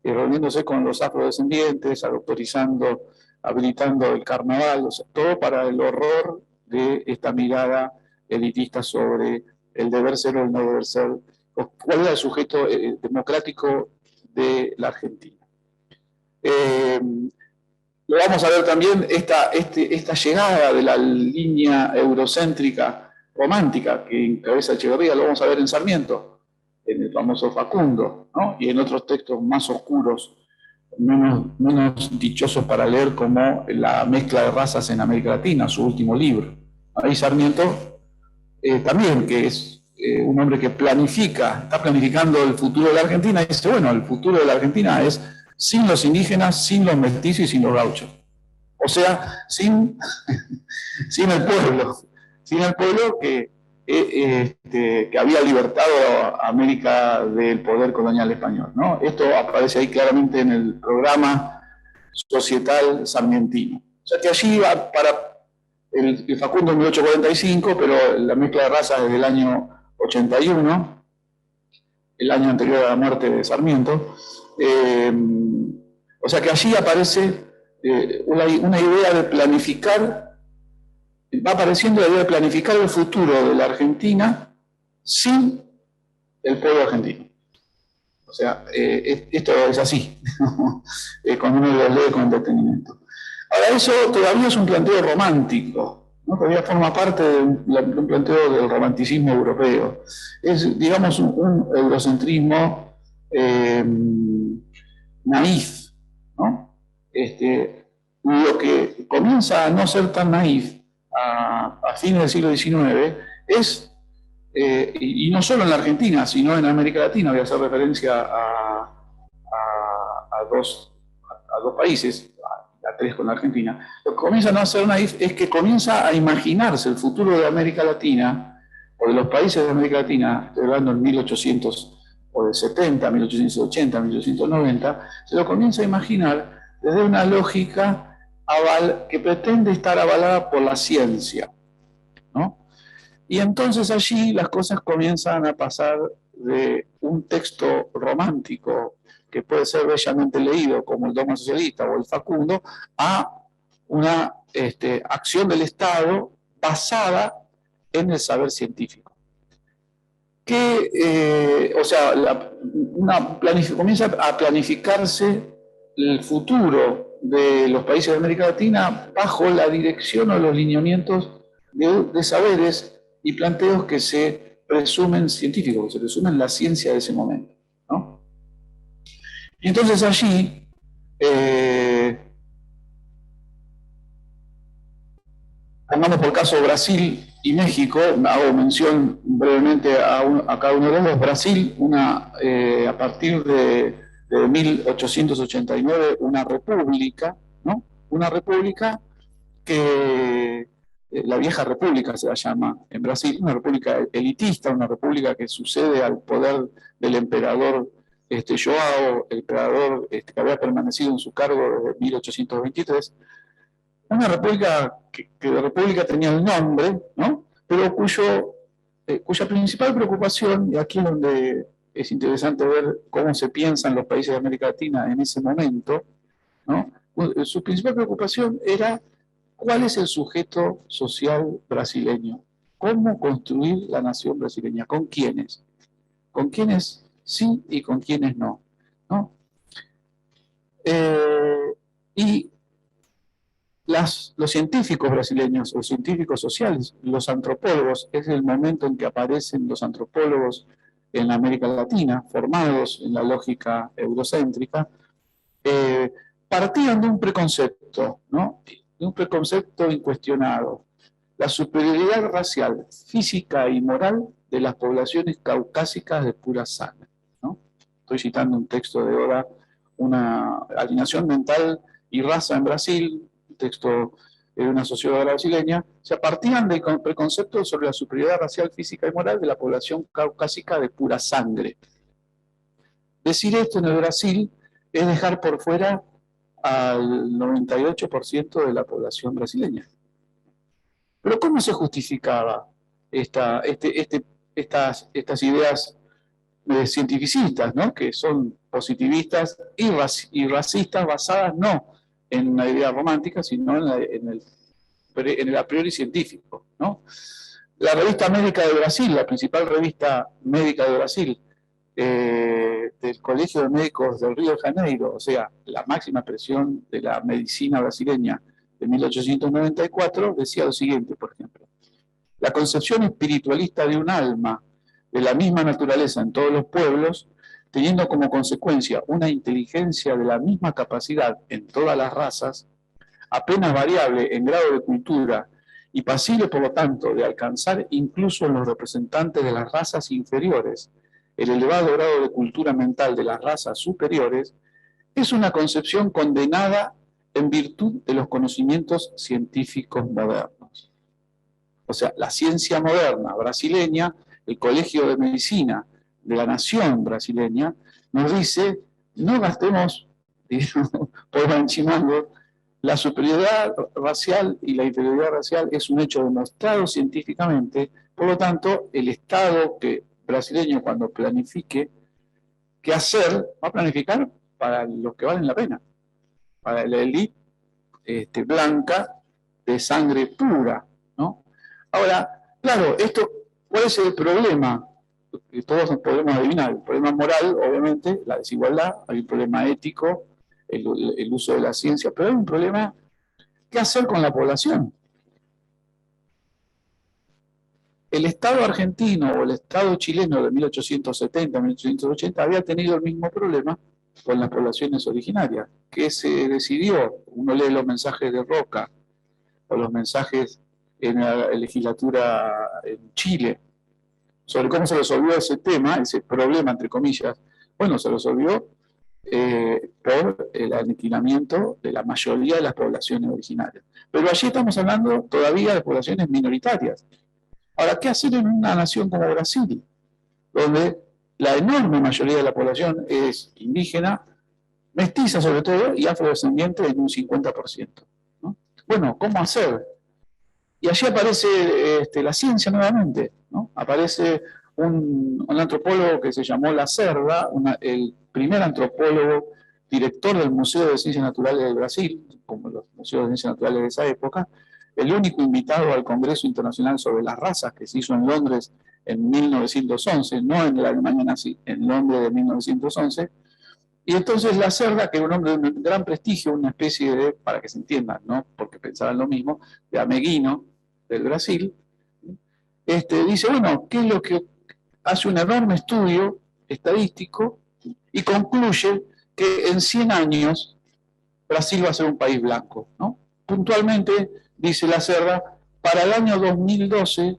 Speaker 4: reuniéndose con los afrodescendientes, autorizando, habilitando el carnaval, o sea, todo para el horror de esta mirada elitista sobre el deber ser o el no deber ser, o cuál era el sujeto democrático de la Argentina. Lo vamos a ver también, esta llegada de la línea eurocéntrica romántica que encabeza Echeverría, lo vamos a ver en Sarmiento, en el famoso Facundo, ¿no? Y en otros textos más oscuros, menos dichosos para leer, como La mezcla de razas en América Latina, su último libro. Ahí Sarmiento también, que es un hombre que está planificando el futuro de la Argentina, y dice, bueno, el futuro de la Argentina es sin los indígenas, sin los mestizos y sin los gauchos. O sea, sin el pueblo. Sin el pueblo que había libertado a América del poder colonial español, ¿no? Esto aparece ahí claramente en el programa societal sarmientino. O sea que allí va para el Facundo en 1845, pero la mezcla de razas desde el año 81, el año anterior a la muerte de Sarmiento. O sea que allí aparece una idea de planificar, va apareciendo la idea de planificar el futuro de la Argentina sin el pueblo argentino. O sea, esto es así, cuando uno lo lee con detenimiento. Ahora, eso todavía es un planteo romántico, ¿no? Todavía forma parte de un planteo del romanticismo europeo. Es, digamos, un eurocentrismo naif, ¿no? Lo que comienza a no ser tan naif a fines del siglo XIX es, y no solo en la Argentina, sino en América Latina, voy a hacer referencia a dos países, a tres con la Argentina. Lo que comienza a no ser naif es que comienza a imaginarse el futuro de América Latina, o de los países de América Latina, estoy hablando en 1870, 1880, 1890, se lo comienza a imaginar desde una lógica que pretende estar avalada por la ciencia, ¿no? Y entonces allí las cosas comienzan a pasar de un texto romántico que puede ser bellamente leído como el Dogma Socialista o el Facundo, a una acción del Estado basada en el saber científico. O sea, comienza a planificarse el futuro de los países de América Latina bajo la dirección o los lineamientos de saberes y planteos que se presumen científicos, que se presumen la ciencia de ese momento, ¿no? Y entonces allí Pongamos por caso Brasil y México, hago mención brevemente a cada uno de los dos. Brasil, a partir de 1889, una república, ¿no? Una república que la vieja república se la llama en Brasil, una república elitista, una república que sucede al poder del emperador João, el emperador que había permanecido en su cargo desde 1823. Una república que de república tenía el nombre, ¿no? Pero cuya principal preocupación, y aquí es donde es interesante ver cómo se piensa en los países de América Latina en ese momento, ¿no? Su principal preocupación era cuál es el sujeto social brasileño, cómo construir la nación brasileña, con quiénes sí y con quiénes no, ¿no? Y los científicos brasileños, los científicos sociales, los antropólogos, es el momento en que aparecen los antropólogos en América Latina, formados en la lógica eurocéntrica, partían de un preconcepto, ¿no? De un preconcepto incuestionado: la superioridad racial, física y moral de las poblaciones caucásicas de pura sangre, ¿no? Estoy citando un texto de Oda, una alienación mental y raza en Brasil, un texto de una socióloga brasileña. Se partían del preconcepto sobre la superioridad racial, física y moral de la población caucásica de pura sangre. Decir esto en el Brasil es dejar por fuera al 98% de la población brasileña. Pero ¿cómo se justificaba estas ideas cientificistas, ¿no? Que son positivistas y racistas, basadas no en una idea romántica, sino en el a priori científico, ¿no? La revista médica de Brasil, la principal revista médica de Brasil, del Colegio de Médicos del Río de Janeiro, o sea, la máxima expresión de la medicina brasileña de 1894, decía lo siguiente, por ejemplo: la concepción espiritualista de un alma de la misma naturaleza en todos los pueblos, teniendo como consecuencia una inteligencia de la misma capacidad en todas las razas, apenas variable en grado de cultura y pasible, por lo tanto, de alcanzar incluso en los representantes de las razas inferiores el elevado grado de cultura mental de las razas superiores, es una concepción condenada en virtud de los conocimientos científicos modernos. O sea, la ciencia moderna brasileña, el Colegio de Medicina de la Nación brasileña, nos dice: no gastemos, digamos, por Banchimango, la superioridad racial y la inferioridad racial es un hecho demostrado científicamente. Por lo tanto, el Estado brasileño, cuando planifique qué hacer, va a planificar para los que valen la pena, para la élite blanca de sangre pura, ¿no? Ahora, claro, ¿cuál es el problema? Que todos podemos adivinar. El problema moral, obviamente, la desigualdad; hay un problema ético, el uso de la ciencia, pero hay un problema: ¿qué hacer con la población? El Estado argentino o el Estado chileno de 1870, 1880 había tenido el mismo problema con las poblaciones originarias, que se decidió, uno lee los mensajes de Roca o los mensajes en la legislatura en Chile, sobre cómo se resolvió ese tema, ese problema, entre comillas. Bueno, se resolvió por el aniquilamiento de la mayoría de las poblaciones originarias. Pero allí estamos hablando todavía de poblaciones minoritarias. Ahora, ¿qué hacer en una nación como Brasil, donde la enorme mayoría de la población es indígena, mestiza sobre todo, y afrodescendiente en un 50%? ¿No? Bueno, ¿cómo hacer? Y allí aparece la ciencia nuevamente, ¿no? Aparece un antropólogo que se llamó Lacerda, el primer antropólogo director del Museo de Ciencias Naturales del Brasil, como los museos de ciencias naturales de esa época, el único invitado al Congreso Internacional sobre las Razas, que se hizo en Londres en 1911, no en la Alemania nazi, en Londres de 1911. Y entonces Lacerda, que era un hombre de un gran prestigio, una especie de, para que se entiendan, ¿no? Porque pensaban lo mismo, de ameguino del Brasil, dice: bueno, ¿qué es lo que hace? Un enorme estudio estadístico y concluye que en 100 años Brasil va a ser un país blanco, ¿no? Puntualmente, dice Lacerda, para el año 2012,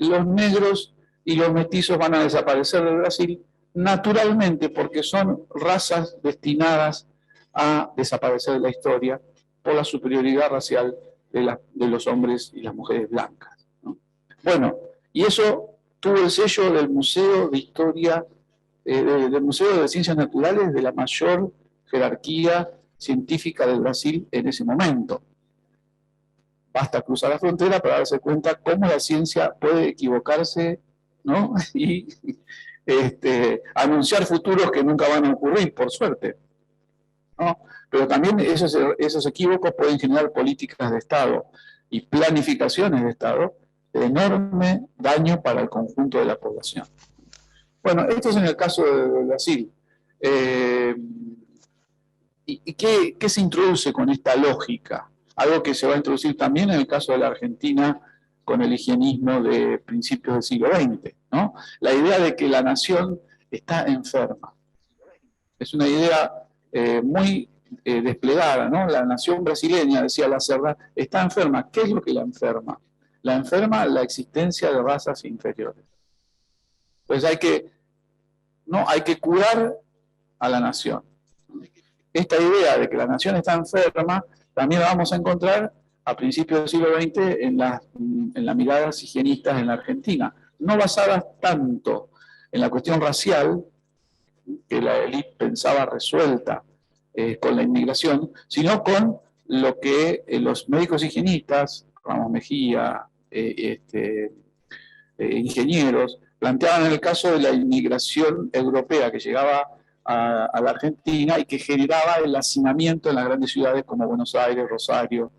Speaker 4: los negros y los mestizos van a desaparecer de Brasil, naturalmente porque son razas destinadas a desaparecer de la historia por la superioridad racial de los hombres y las mujeres blancas, ¿no? Bueno, y eso tuvo el sello del Museo de Historia, del Museo de Ciencias Naturales de la mayor jerarquía científica del Brasil en ese momento. Basta cruzar la frontera para darse cuenta cómo la ciencia puede equivocarse, ¿no? Y anunciar futuros que nunca van a ocurrir, por suerte, ¿no? Pero también esos equívocos pueden generar políticas de Estado y planificaciones de Estado de enorme daño para el conjunto de la población. Bueno, esto es en el caso de Brasil. ¿Y qué se introduce con esta lógica? Algo que se va a introducir también en el caso de la Argentina con el higienismo de principios del siglo XX, ¿no? La idea de que la nación está enferma. Es una idea muy desplegada, ¿no? La nación brasileña, decía Lacerda, está enferma. ¿Qué es lo que la enferma? La enferma la existencia de razas inferiores. Pues hay que curar a la nación. Esta idea de que la nación está enferma también la vamos a encontrar a principios del siglo XX en las miradas higienistas en la Argentina, no basadas tanto en la cuestión racial, que la élite pensaba resuelta con la inmigración, sino con lo que los médicos higienistas, Ramos Mejía, ingenieros, planteaban en el caso de la inmigración europea que llegaba a la Argentina y que generaba el hacinamiento en las grandes ciudades como Buenos Aires, Rosario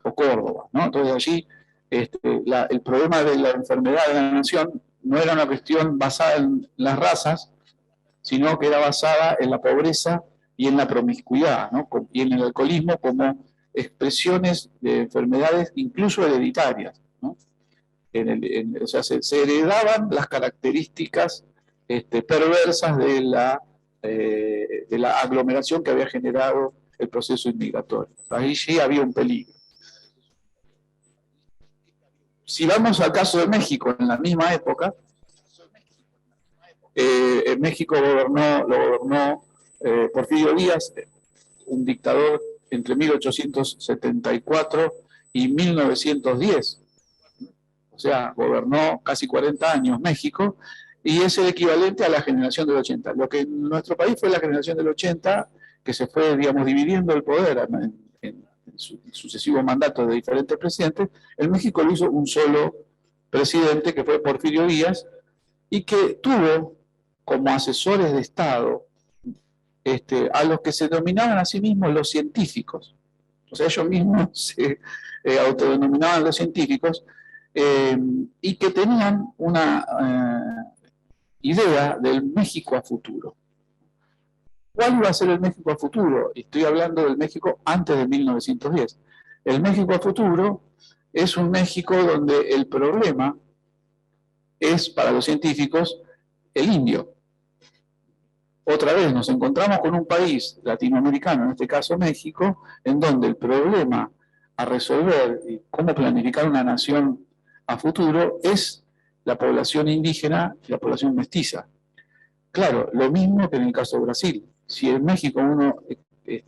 Speaker 4: o Córdoba, ¿no? Entonces allí el problema de la enfermedad de la nación no era una cuestión basada en las razas, sino que era basada en la pobreza y en la promiscuidad, ¿no? Y en el alcoholismo como expresiones de enfermedades incluso hereditarias, ¿no? O sea, se heredaban las características perversas de la aglomeración que había generado el proceso inmigratorio. Ahí sí había un peligro. Si vamos al caso de México, en la misma época, en México lo gobernó Porfirio Díaz, un dictador entre 1874 y 1910. O sea, gobernó casi 40 años México, y es el equivalente a la generación del 80. Lo que en nuestro país fue la generación del 80, que se fue, digamos, dividiendo el poder en sucesivos mandatos de diferentes presidentes, en México lo hizo un solo presidente, que fue Porfirio Díaz, y que tuvo como asesores de Estado a los que se denominaban a sí mismos los científicos. O sea, ellos mismos se autodenominaban los científicos, y que tenían una idea del México a futuro. ¿Cuál iba a ser el México a futuro? Estoy hablando del México antes de 1910. El México a futuro es un México donde el problema es, para los científicos, el indio. Otra vez nos encontramos con un país latinoamericano, en este caso México, en donde el problema a resolver y cómo planificar una nación a futuro es la población indígena y la población mestiza. Claro, lo mismo que en el caso de Brasil. Si en México uno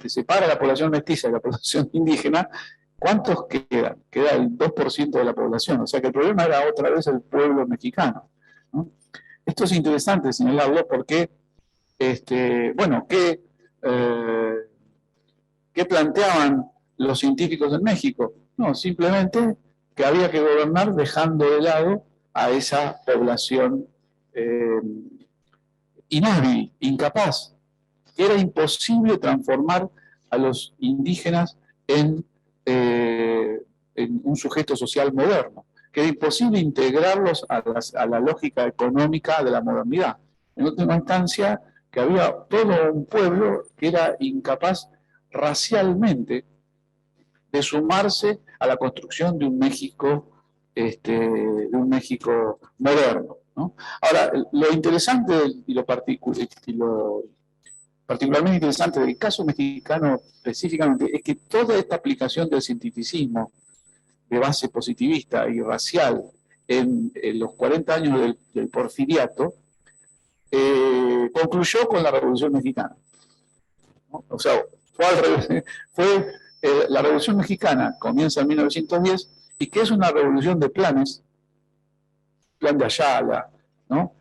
Speaker 4: separa la población mestiza de la población indígena, ¿cuántos quedan? Queda el 2% de la población. O sea que el problema era otra vez el pueblo mexicano, ¿no? Esto es interesante señalarlo porque, bueno, ¿qué planteaban los científicos en México? No, simplemente que había que gobernar dejando de lado a esa población inhábil, incapaz, que era imposible transformar a los indígenas en un sujeto social moderno, que era imposible integrarlos a la lógica económica de la modernidad. En última instancia, que había todo un pueblo que era incapaz racialmente de sumarse a la construcción de un México, moderno, ¿no? Ahora, lo interesante y lo particularmente interesante del caso mexicano específicamente es que toda esta aplicación del cientificismo de base positivista y racial en los 40 años del porfiriato concluyó con la Revolución Mexicana, ¿no? O sea, la Revolución Mexicana comienza en 1910 y que es una revolución de planes, plan de Ayala, ¿no?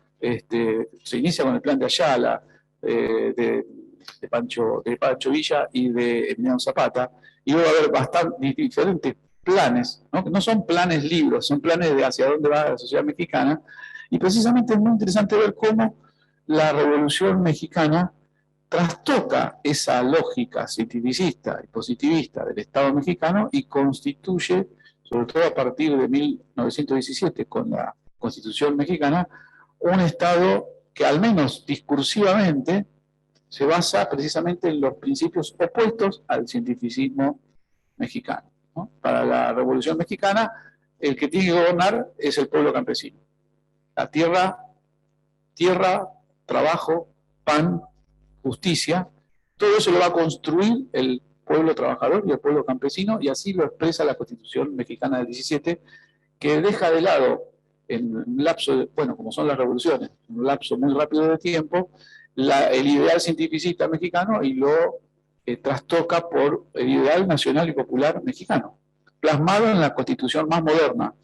Speaker 4: Se inicia con el plan de Ayala, de Pancho Villa y de Emiliano Zapata, y luego va a haber bastantes diferentes planes, ¿no? Que no son planes libros, son planes de hacia dónde va la sociedad mexicana, y precisamente es muy interesante ver cómo la Revolución Mexicana trastoca esa lógica cientificista y positivista del Estado mexicano y constituye, sobre todo a partir de 1917, con la Constitución mexicana, un Estado que al menos discursivamente se basa precisamente en los principios opuestos al cientificismo mexicano, ¿no? Para la Revolución Mexicana, el que tiene que gobernar es el pueblo campesino. La tierra, trabajo, pan, justicia, todo eso lo va a construir el pueblo trabajador y el pueblo campesino, y así lo expresa la Constitución mexicana del 17, que deja de lado, en un lapso, bueno, como son las revoluciones, en un lapso muy rápido de tiempo, el ideal cientificista mexicano y lo trastoca por el ideal nacional y popular mexicano, plasmado en la Constitución más moderna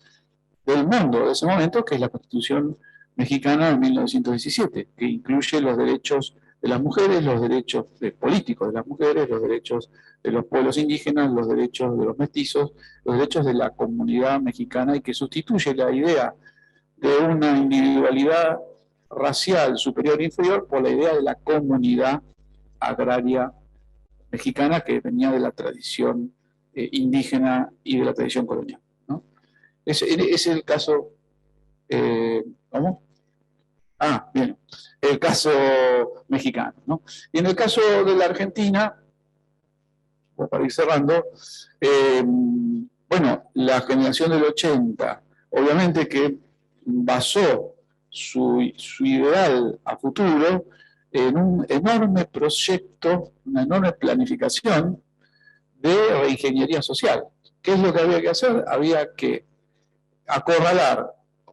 Speaker 4: del mundo de ese momento, que es la Constitución mexicana de 1917, que incluye los derechos de las mujeres, los derechos políticos de las mujeres, los derechos de los pueblos indígenas, los derechos de los mestizos, los derechos de la comunidad mexicana, y que sustituye la idea de una individualidad racial superior e inferior por la idea de la comunidad agraria mexicana que venía de la tradición indígena y de la tradición colonial, ¿no? Es el caso... ¿cómo? Ah, bien, el caso mexicano, ¿no? Y en el caso de la Argentina, para ir cerrando, bueno, la generación del 80, obviamente que basó su ideal a futuro en un enorme proyecto, una enorme planificación de reingeniería social. ¿Qué es lo que había que hacer? Había que acorralar,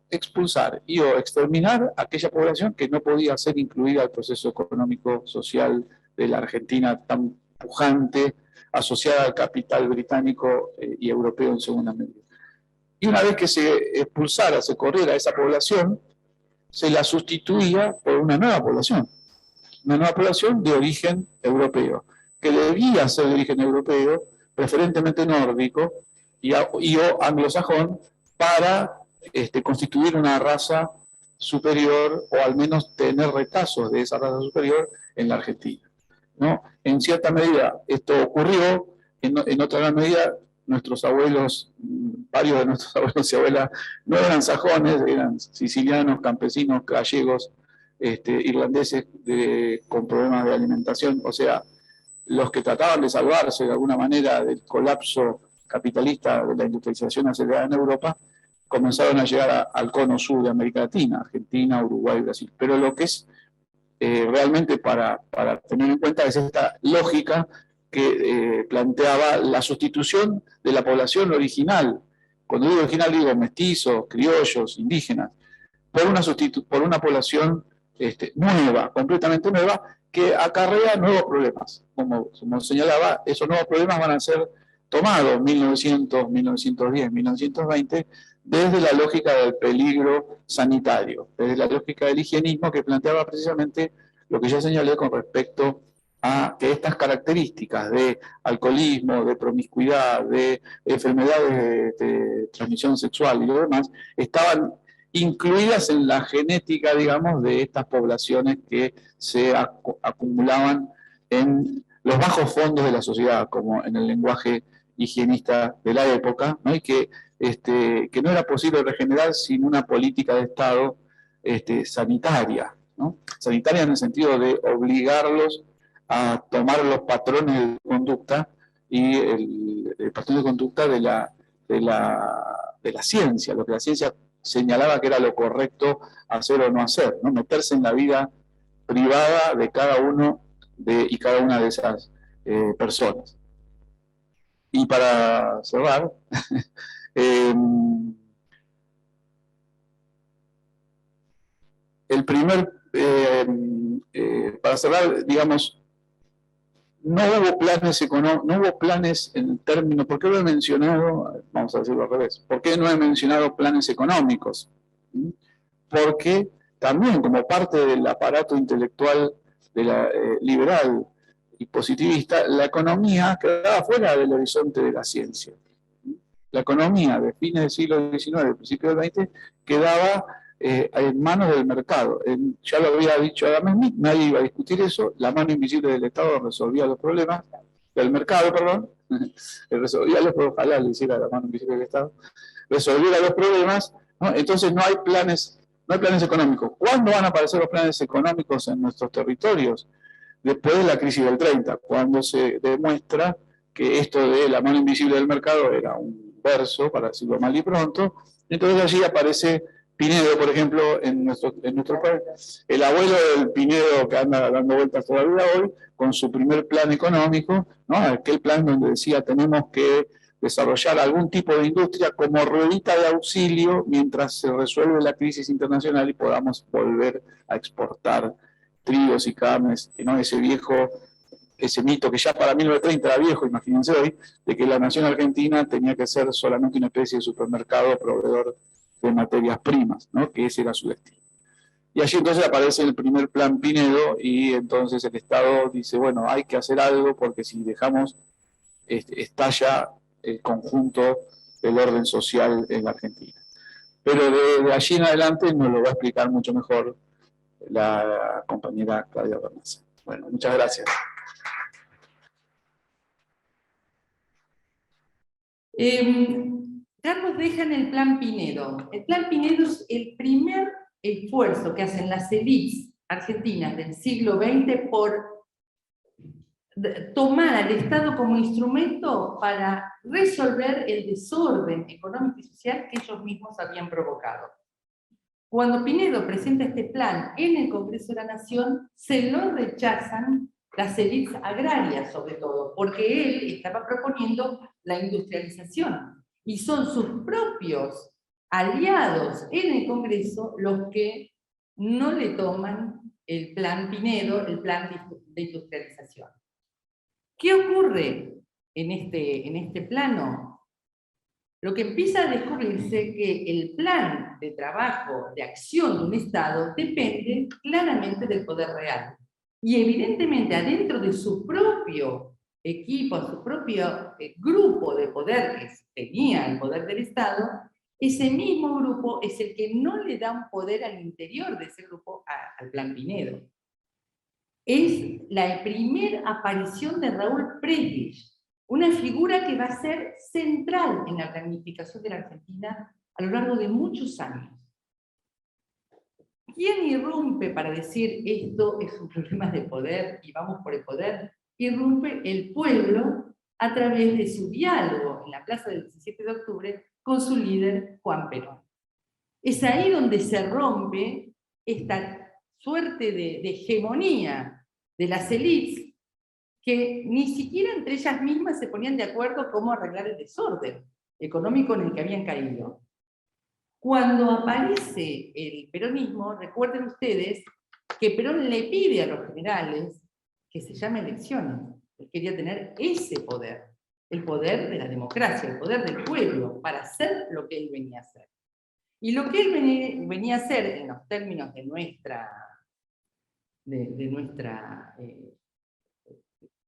Speaker 4: expulsar y o exterminar a aquella población que no podía ser incluida al proceso económico social de la Argentina tan pujante, asociada al capital británico y europeo en segunda medida. Y una vez que se expulsara, se corriera a esa población, se la sustituía por una nueva población de origen europeo, que debía ser de origen europeo, preferentemente nórdico y o anglosajón, para constituir una raza superior, o al menos tener retazos de esa raza superior en la Argentina, ¿no? En cierta medida esto ocurrió, en otra gran medida nuestros abuelos, varios de nuestros abuelos y abuelas no eran sajones, eran sicilianos, campesinos, gallegos, irlandeses con problemas de alimentación, o sea, los que trataban de salvarse de alguna manera del colapso capitalista de la industrialización acelerada en Europa, comenzaron a llegar al cono sur de América Latina, Argentina, Uruguay, Brasil. Pero lo que es realmente para tener en cuenta es esta lógica que planteaba la sustitución de la población original. Cuando digo original digo mestizos, criollos, indígenas, por una población nueva, completamente nueva, que acarrea nuevos problemas. Como señalaba, esos nuevos problemas van a ser tomados 1900, 1910, 1920, desde la lógica del peligro sanitario, desde la lógica del higienismo, que planteaba precisamente lo que yo señalé con respecto a que estas características de alcoholismo, de promiscuidad, de enfermedades de transmisión sexual y lo demás, estaban incluidas en la genética, digamos, de estas poblaciones que se acumulaban en los bajos fondos de la sociedad, como en el lenguaje higienista de la época, ¿no? Y que no era posible regenerar sin una política de Estado sanitaria, ¿no? Sanitaria en el sentido de obligarlos a tomar los patrones de conducta y el patrón de conducta de la ciencia, lo que la ciencia señalaba que era lo correcto hacer o no hacer, ¿no? Meterse en la vida privada de cada uno y cada una de esas personas. Y para cerrar, para cerrar, digamos, no hubo planes en el término, ¿por qué lo he mencionado? Vamos a decirlo al revés. ¿Por qué no he mencionado planes económicos? Porque también como parte del aparato intelectual de la, liberal y positivista, la economía quedaba fuera del horizonte de la ciencia. La economía de fines del siglo XIX, principios del XX, quedaba en manos del mercado. Ya lo había dicho Adam Smith, nadie iba a discutir eso, la mano invisible del Estado resolvía los problemas, del mercado, perdón, resolvía los problemas, ojalá lo hiciera la mano invisible del Estado, resolviera los problemas, ¿no? Entonces no hay planes económicos. ¿Cuándo van a aparecer los planes económicos en nuestros territorios? Después de la crisis del 30, cuando se demuestra que esto de la mano invisible del mercado era un verso, para decirlo mal y pronto. Entonces allí aparece Pinedo, por ejemplo, en nuestro país, el abuelo del Pinedo que anda dando vueltas todavía hoy, con su primer plan económico, ¿no? Aquel plan donde decía tenemos que desarrollar algún tipo de industria como ruedita de auxilio mientras se resuelve la crisis internacional y podamos volver a exportar trigos y carnes, ¿no? Ese mito que ya para 1930 era viejo, imagínense hoy, de que la nación argentina tenía que ser solamente una especie de supermercado proveedor de materias primas, ¿no? Que ese era su destino. Y allí entonces aparece el primer plan Pinedo y entonces el Estado dice, bueno, hay que hacer algo porque si dejamos, estalla el conjunto del orden social en la Argentina. Pero de allí en adelante nos lo va a explicar mucho mejor la compañera Claudia Bernaza. Bueno, muchas gracias.
Speaker 1: Carlos deja en el Plan Pinedo. El Plan Pinedo es el primer esfuerzo que hacen las élites argentinas del siglo XX por tomar al Estado como instrumento para resolver el desorden económico y social que ellos mismos habían provocado. Cuando Pinedo presenta este plan en el Congreso de la Nación, se lo rechazan las élites agrarias, sobre todo, porque él estaba proponiendo la industrialización. Y son sus propios aliados en el Congreso los que no le toman el plan Pinedo, el plan de industrialización. ¿Qué ocurre en este plano? Lo que empieza a descubrirse que el plan de trabajo, de acción de un Estado, depende claramente del poder real. Y evidentemente adentro de su propio equipo, su propio grupo de poder que tenía el poder del Estado, ese mismo grupo es el que no le da un poder al interior de ese grupo al plan Pinedo. Es la primera aparición de Raúl Prebisch, una figura que va a ser central en la planificación de la Argentina a lo largo de muchos años. ¿Quién irrumpe para decir esto es un problema de poder y vamos por el poder? Irrumpe el pueblo a través de su diálogo en la plaza del 17 de octubre con su líder Juan Perón. Es ahí donde se rompe esta suerte de hegemonía de las élites que ni siquiera entre ellas mismas se ponían de acuerdo cómo arreglar el desorden económico en el que habían caído. Cuando aparece el peronismo, recuerden ustedes que Perón le pide a los generales que se llame elecciones. Él quería tener ese poder, el poder de la democracia, el poder del pueblo, para hacer lo que él venía a hacer. Y lo que él venía a hacer, en los términos de nuestra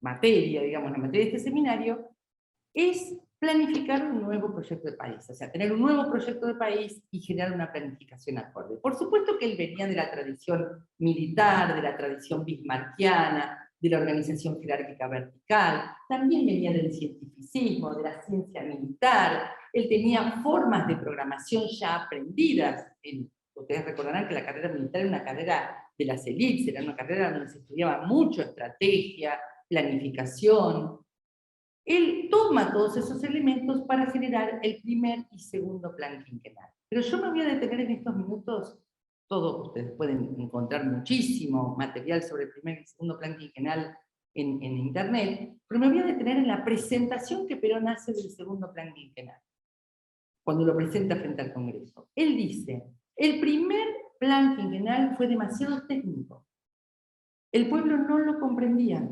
Speaker 1: materia, digamos, la materia de este seminario, es planificar un nuevo proyecto de país, o sea, tener un nuevo proyecto de país y generar una planificación acorde. Por supuesto que él venía de la tradición militar, de la tradición bismarckiana, de la organización jerárquica vertical, también venía del cientificismo, de la ciencia militar, él tenía formas de programación ya aprendidas. Ustedes recordarán que la carrera militar era una carrera de las élites, era una carrera donde se estudiaba mucho estrategia, planificación. Él toma todos esos elementos para generar el primer y segundo plan quinquenal. Pero yo me voy a detener en estos minutos todo, ustedes pueden encontrar muchísimo material sobre el primer y segundo plan quinquenal en internet, pero me voy a detener en la presentación que Perón hace del segundo plan quinquenal, cuando lo presenta frente al Congreso. Él dice, el primer plan quinquenal fue demasiado técnico, el pueblo no lo comprendía.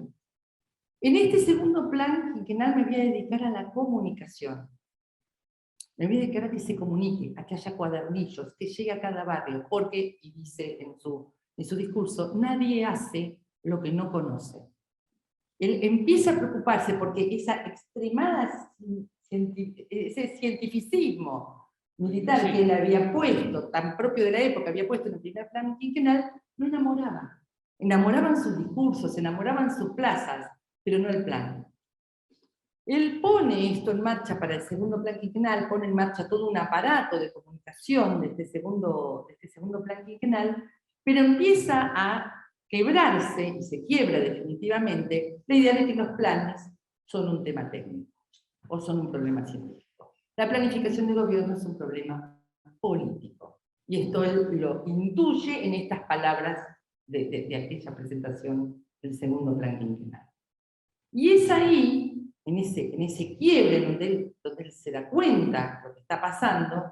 Speaker 1: En este segundo plan quinquenal me voy a dedicar a la comunicación. Me voy a dedicar a que se comunique, a que haya cuadernillos, que llegue a cada barrio, porque, y dice en su discurso, nadie hace lo que no conoce. Él empieza a preocuparse porque ese cientificismo militar que él había puesto, tan propio de la época, había puesto en el primer plan quinquenal, no enamoraba. Enamoraban sus discursos, enamoraban sus plazas, pero no el plan. Él pone esto en marcha para el segundo plan quinquenal, pone en marcha todo un aparato de comunicación de este segundo plan quinquenal, pero empieza a quebrarse, y se quiebra definitivamente, la idea de que los planes son un tema técnico, o son un problema científico. La planificación de gobierno es un problema político, y esto él lo intuye en estas palabras de aquella presentación del segundo plan quinquenal. Y es ahí, en ese quiebre donde él se da cuenta de lo que está pasando,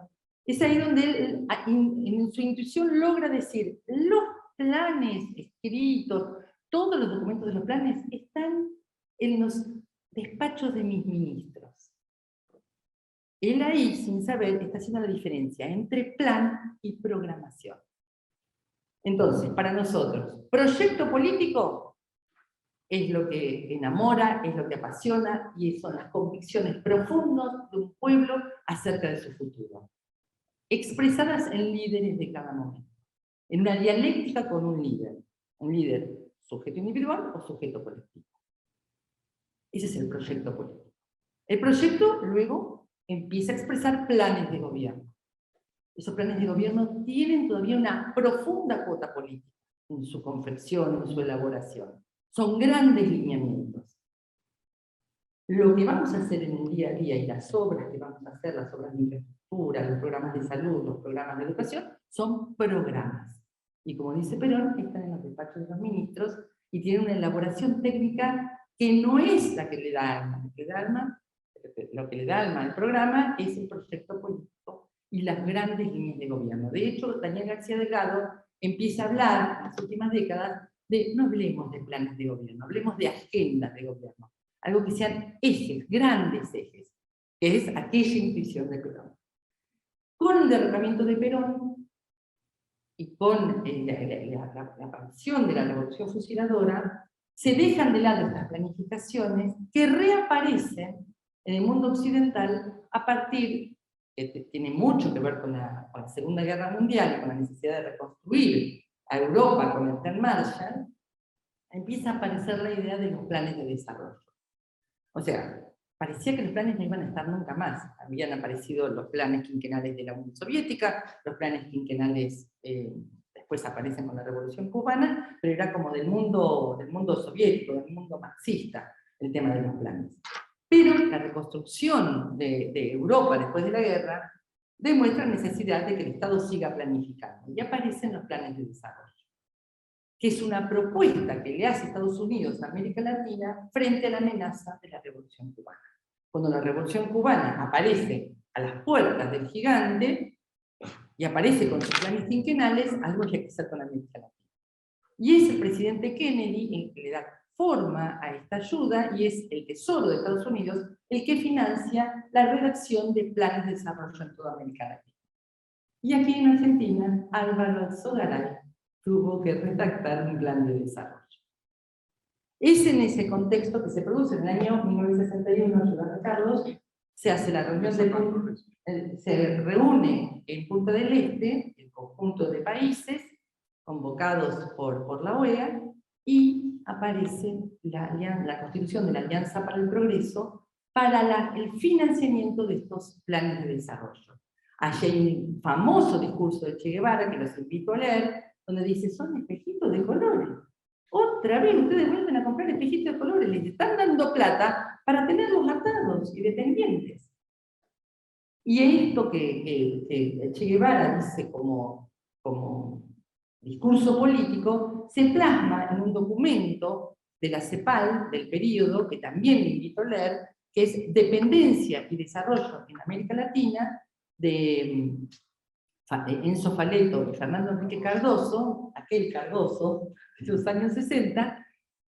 Speaker 1: es ahí donde él, en su intuición, logra decir, los planes escritos, todos los documentos de los planes están en los despachos de mis ministros. Él ahí, sin saber, está haciendo la diferencia entre plan y programación. Entonces, para nosotros, proyecto político es lo que enamora, es lo que apasiona, y son las convicciones profundas de un pueblo acerca de su futuro, expresadas en líderes de cada momento, en una dialéctica con un líder sujeto individual o sujeto colectivo. Ese es el proyecto político. El proyecto luego empieza a expresar planes de gobierno. Esos planes de gobierno tienen todavía una profunda cuota política en su confección, en su elaboración. Son grandes lineamientos. Lo que vamos a hacer en el día a día y las obras que vamos a hacer, las obras de infraestructura, los programas de salud, los programas de educación, son programas. Y como dice Perón, están en los despachos de los ministros y tienen una elaboración técnica que no es la que le da alma. Lo que le da alma al programa es el proyecto político y las grandes líneas de gobierno. De hecho, Daniel García Delgado empieza a hablar en las últimas décadas de, no hablemos de planes de gobierno, hablemos de agendas de gobierno, algo que sean ejes, grandes ejes, que es aquella intuición de Perón. Con el derrocamiento de Perón y con la aparición de la revolución fusiladora, se dejan de lado estas planificaciones que reaparecen en el mundo occidental a partir, que tiene mucho que ver con la Segunda Guerra Mundial y con la necesidad de reconstruir a Europa con el Plan Marshall, empieza a aparecer la idea de los planes de desarrollo. O sea, parecía que los planes no iban a estar nunca más. Habían aparecido los planes quinquenales de la Unión Soviética, los planes quinquenales después aparecen con la Revolución Cubana, pero era como del mundo soviético, del mundo marxista, el tema de los planes. Pero la reconstrucción de Europa después de la guerra demuestra la necesidad de que el Estado siga planificando, y aparecen los planes de desarrollo, que es una propuesta que le hace Estados Unidos a América Latina frente a la amenaza de la Revolución Cubana. Cuando la Revolución Cubana aparece a las puertas del gigante, y aparece con sus planes quinquenales, algo hay que hacer con América Latina. Y es el presidente Kennedy el que le da forma a esta ayuda, y es el Tesoro de Estados Unidos el que financia la redacción de planes de desarrollo en toda América Latina. Y aquí en Argentina, Álvaro Alzogaray tuvo que redactar un plan de desarrollo. Es en ese contexto que se produce en el año 1961, ayudando a Carlos, se hace la reunión se reúne en Punta del Este, el conjunto de países convocados por la OEA, y aparece la constitución de la Alianza para el Progreso para el financiamiento de estos planes de desarrollo. Allí hay un famoso discurso de Che Guevara, que los invito a leer, donde dice, son espejitos de colores. Otra vez ustedes vuelven a comprar espejitos de colores, les están dando plata para tenerlos atados y dependientes. Y esto que Che Guevara dice como discurso político se plasma en un documento de la CEPAL del periodo, que también le invito a leer, que es Dependencia y Desarrollo en América Latina, de Enzo Faleto y Fernando Enrique Cardoso, aquel Cardoso de los años 60,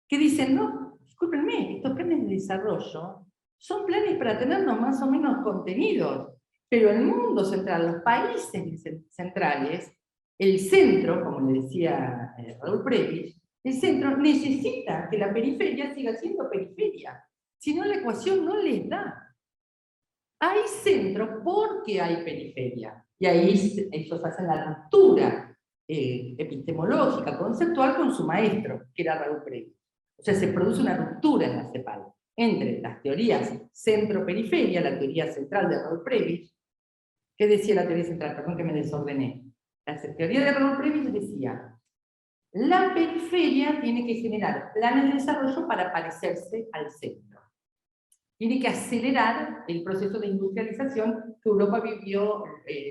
Speaker 1: que dicen, no, discúlpenme, estos planes de desarrollo son planes para tenernos más o menos contenidos, pero el mundo central, los países centrales, el centro, como le decía Raúl Prebisch, el centro necesita que la periferia siga siendo periferia, si no la ecuación no les da. Hay centro porque hay periferia, y ahí ellos hacen la ruptura epistemológica, conceptual con su maestro, que era Raúl Prebisch. O sea, se produce una ruptura en la CEPAL entre las teorías centro-periferia, la teoría central de Raúl Prebisch. ¿Qué decía la teoría central? Perdón que me desordené. La teoría de Raúl Prebisch decía: la periferia tiene que generar planes de desarrollo para parecerse al centro. Tiene que acelerar el proceso de industrialización que Europa vivió,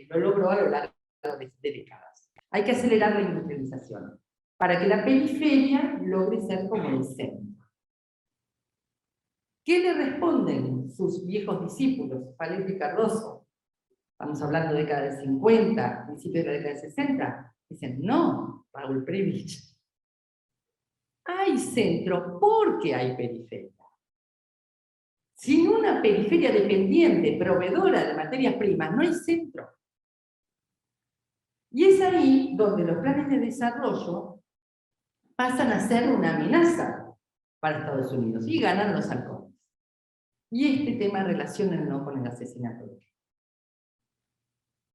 Speaker 1: lo logró a lo largo de décadas. Hay que acelerar la industrialización para que la periferia logre ser como el centro. ¿Qué le responden sus viejos discípulos, Faleto y Cardoso? Estamos hablando de década del 50, principios de la década del 60. Dicen, no, Raúl Prebisch, hay centro porque hay periferia. Sin una periferia dependiente, proveedora de materias primas, no hay centro. Y es ahí donde los planes de desarrollo pasan a ser una amenaza para Estados Unidos y ganan los halcones. Y este tema relaciónenlo con el asesinato de Kennedy.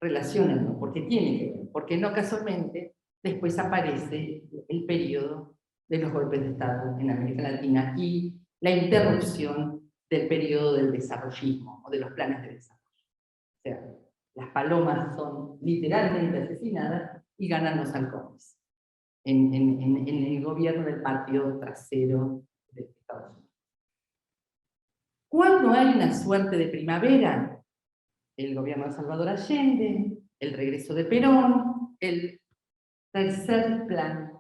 Speaker 1: Relaciónenlo, porque tiene que ver, porque no casualmente después aparece el periodo de los golpes de Estado en América Latina y la interrupción del periodo del desarrollismo o de los planes de desarrollo. O sea, las palomas son literalmente asesinadas y ganan los halcones en el gobierno del patio trasero de Estados Unidos. ¿Cuándo hay una suerte de primavera? El gobierno de Salvador Allende, el regreso de Perón, el tercer plan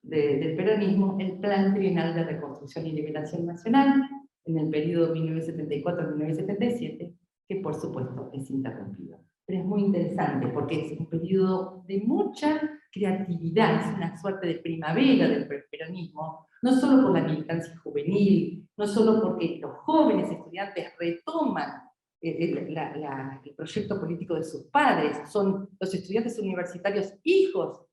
Speaker 1: del peronismo, el Plan Trienal de Reconstrucción y Liberación Nacional, en el periodo 1974-1977, que por supuesto es interrumpido. Pero es muy interesante porque es un periodo de mucha creatividad, es una suerte de primavera del peronismo, no solo por la militancia juvenil, no solo porque los jóvenes estudiantes retoman el proyecto político de sus padres, son los estudiantes universitarios hijos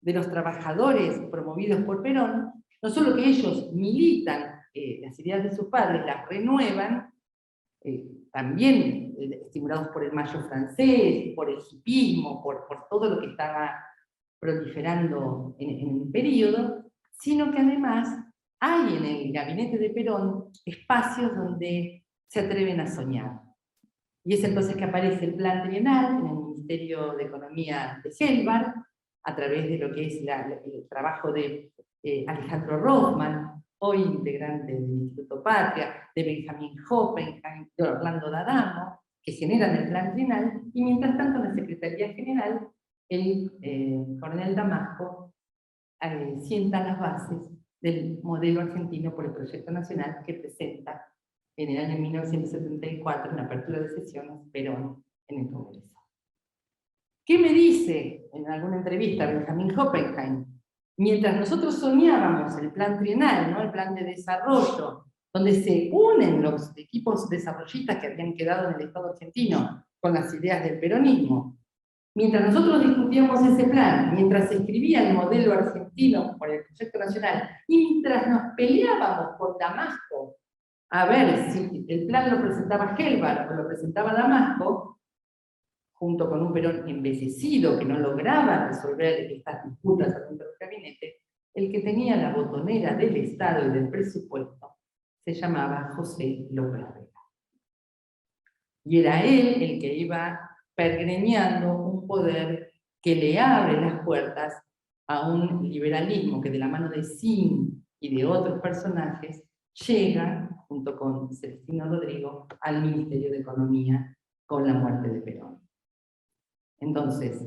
Speaker 1: de los trabajadores promovidos por Perón, no solo que ellos militan las ideas de sus padres, las renuevan, también estimulados por el mayo francés, por el hipismo, por todo lo que estaba proliferando en el periodo, sino que además hay en el gabinete de Perón espacios donde se atreven a soñar. Y es entonces que aparece el Plan Trienal en el Ministerio de Economía de Gelbar, a través de lo que es el trabajo de Alejandro Rothman, hoy integrante del Instituto Patria, de Benjamín Hoppenheim, de Orlando D'Adamo, que generan el Plan Trienal, y mientras tanto en la Secretaría General, el coronel Damasco sienta las bases del modelo argentino por el Proyecto Nacional que presenta en el año 1974, en la apertura de sesiones, Perón en el Congreso. ¿Qué me dice en alguna entrevista Benjamín Hoppenheim? Mientras nosotros soñábamos el plan trienal, ¿no? El plan de desarrollo, donde se unen los equipos desarrollistas que habían quedado en el Estado argentino con las ideas del peronismo, mientras nosotros discutíamos ese plan, mientras se escribía el modelo argentino por el Proyecto Nacional, y mientras nos peleábamos con Damasco a ver si el plan lo presentaba Gelbar o lo presentaba Damasco, junto con un Perón envejecido que no lograba resolver estas disputas dentro del gabinete, el que tenía la botonera del Estado y del presupuesto se llamaba José López Rega. Y era él el que iba pergreñando un poder que le abre las puertas a un liberalismo que de la mano de Sim y de otros personajes llega, junto con Celestino Rodrigo, al Ministerio de Economía con la muerte de Perón. Entonces,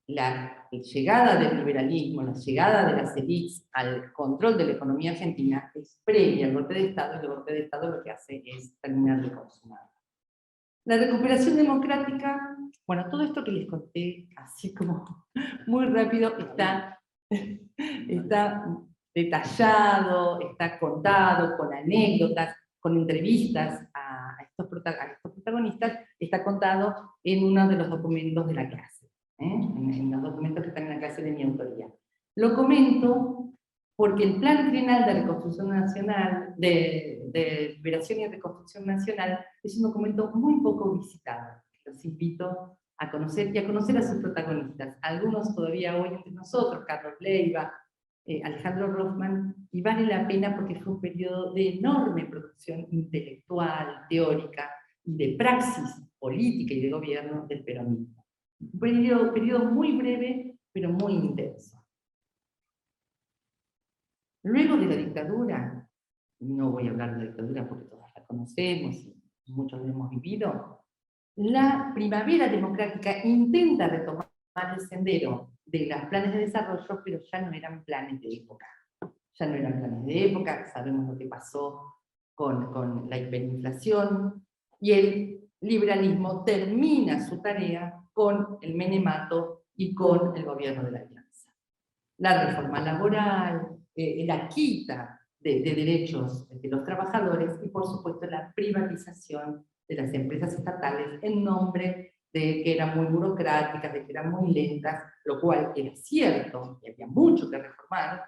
Speaker 1: la llegada del liberalismo, la llegada de las élites al control de la economía argentina es previa al golpe de Estado, y el golpe de Estado lo que hace es terminar de consumar. La recuperación democrática, bueno, todo esto que les conté, así como muy rápido, está detallado, está contado, con anécdotas, con entrevistas a estos protagonistas, está contado en uno de los documentos de la clase, en los documentos que están en la clase de mi autoría. Lo comento porque el Plan Trienal de Reconstrucción Nacional, de Liberación y Reconstrucción Nacional, es un documento muy poco visitado. Los invito a conocer y a conocer a sus protagonistas. Algunos todavía hoy entre nosotros, Carlos Leiva, Alejandro Rothman, y vale la pena porque fue un periodo de enorme producción intelectual, teórica y de praxis política y de gobierno del peronismo. Un periodo muy breve, pero muy intenso. Luego de la dictadura, no voy a hablar de la dictadura porque todas la conocemos y muchos la hemos vivido, la primavera democrática intenta retomar el sendero de los planes de desarrollo, pero ya no eran planes de época. Ya no eran planes de época, sabemos lo que pasó con la hiperinflación, y el liberalismo termina su tarea con el menemato y con el gobierno de la Alianza. La reforma laboral, la quita de derechos de los trabajadores y, por supuesto, la privatización de las empresas estatales en nombre de que eran muy burocráticas, de que eran muy lentas, lo cual era cierto, y había mucho que reformar.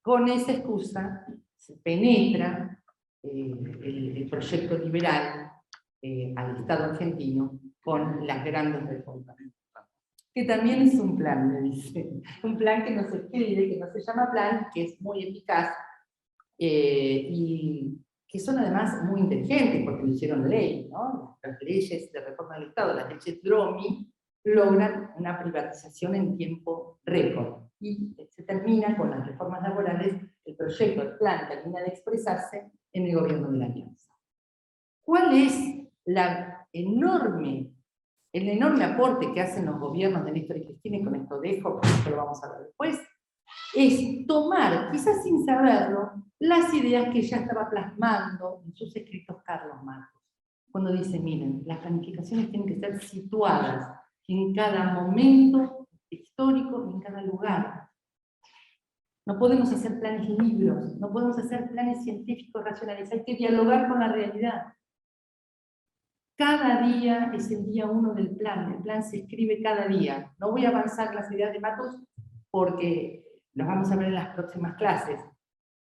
Speaker 1: Con esa excusa se penetra el proyecto liberal al Estado argentino con las grandes reformas. Que también es un plan, me dice. Un plan que no se escribe, que no se llama plan, que es muy eficaz, y que son además muy inteligentes, porque lo hicieron ley, ¿no? Las leyes de reforma del Estado, las leyes Dromi, logran una privatización en tiempo récord. Y se termina con las reformas laborales, el proyecto, el plan, termina de expresarse en el gobierno de la Alianza. ¿Cuál es el enorme aporte que hacen los gobiernos de Néstor y Cristina? Y con esto dejo, porque esto lo vamos a ver después? Es tomar, quizás sin saberlo, las ideas que ya estaba plasmando en sus escritos Carlos Matus. Cuando dice, miren, las planificaciones tienen que ser situadas en cada momento histórico y en cada lugar. No podemos hacer planes libros, no podemos hacer planes científicos racionales, hay que dialogar con la realidad. Cada día es el día 1 del plan, el plan se escribe cada día. No voy a avanzar las ideas de Matus porque los vamos a ver en las próximas clases.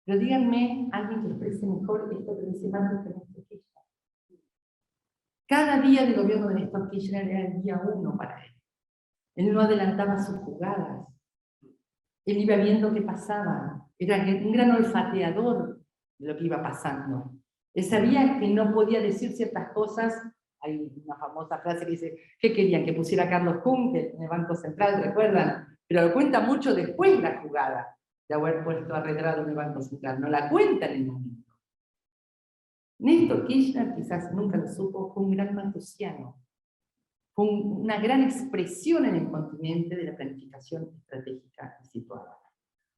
Speaker 1: Pero díganme, alguien que exprese mejor esto que dice Matus que Néstor Kirchner. Cada día del gobierno de Néstor Kirchner era el día 1 para él. Él no adelantaba sus jugadas. Él iba viendo qué pasaba. Era un gran olfateador de lo que iba pasando. Él sabía que no podía decir ciertas cosas. Hay una famosa frase que dice, ¿qué querían? Que pusiera a Carlos Juncker en el Banco Central, ¿recuerdan? Pero lo cuenta mucho después la jugada de haber puesto a Redrado en el Banco Central. No la cuenta en el momento. Néstor Kirchner, quizás nunca lo supo, fue un gran maltusiano. Fue una gran expresión en el continente de la planificación estratégica y situada.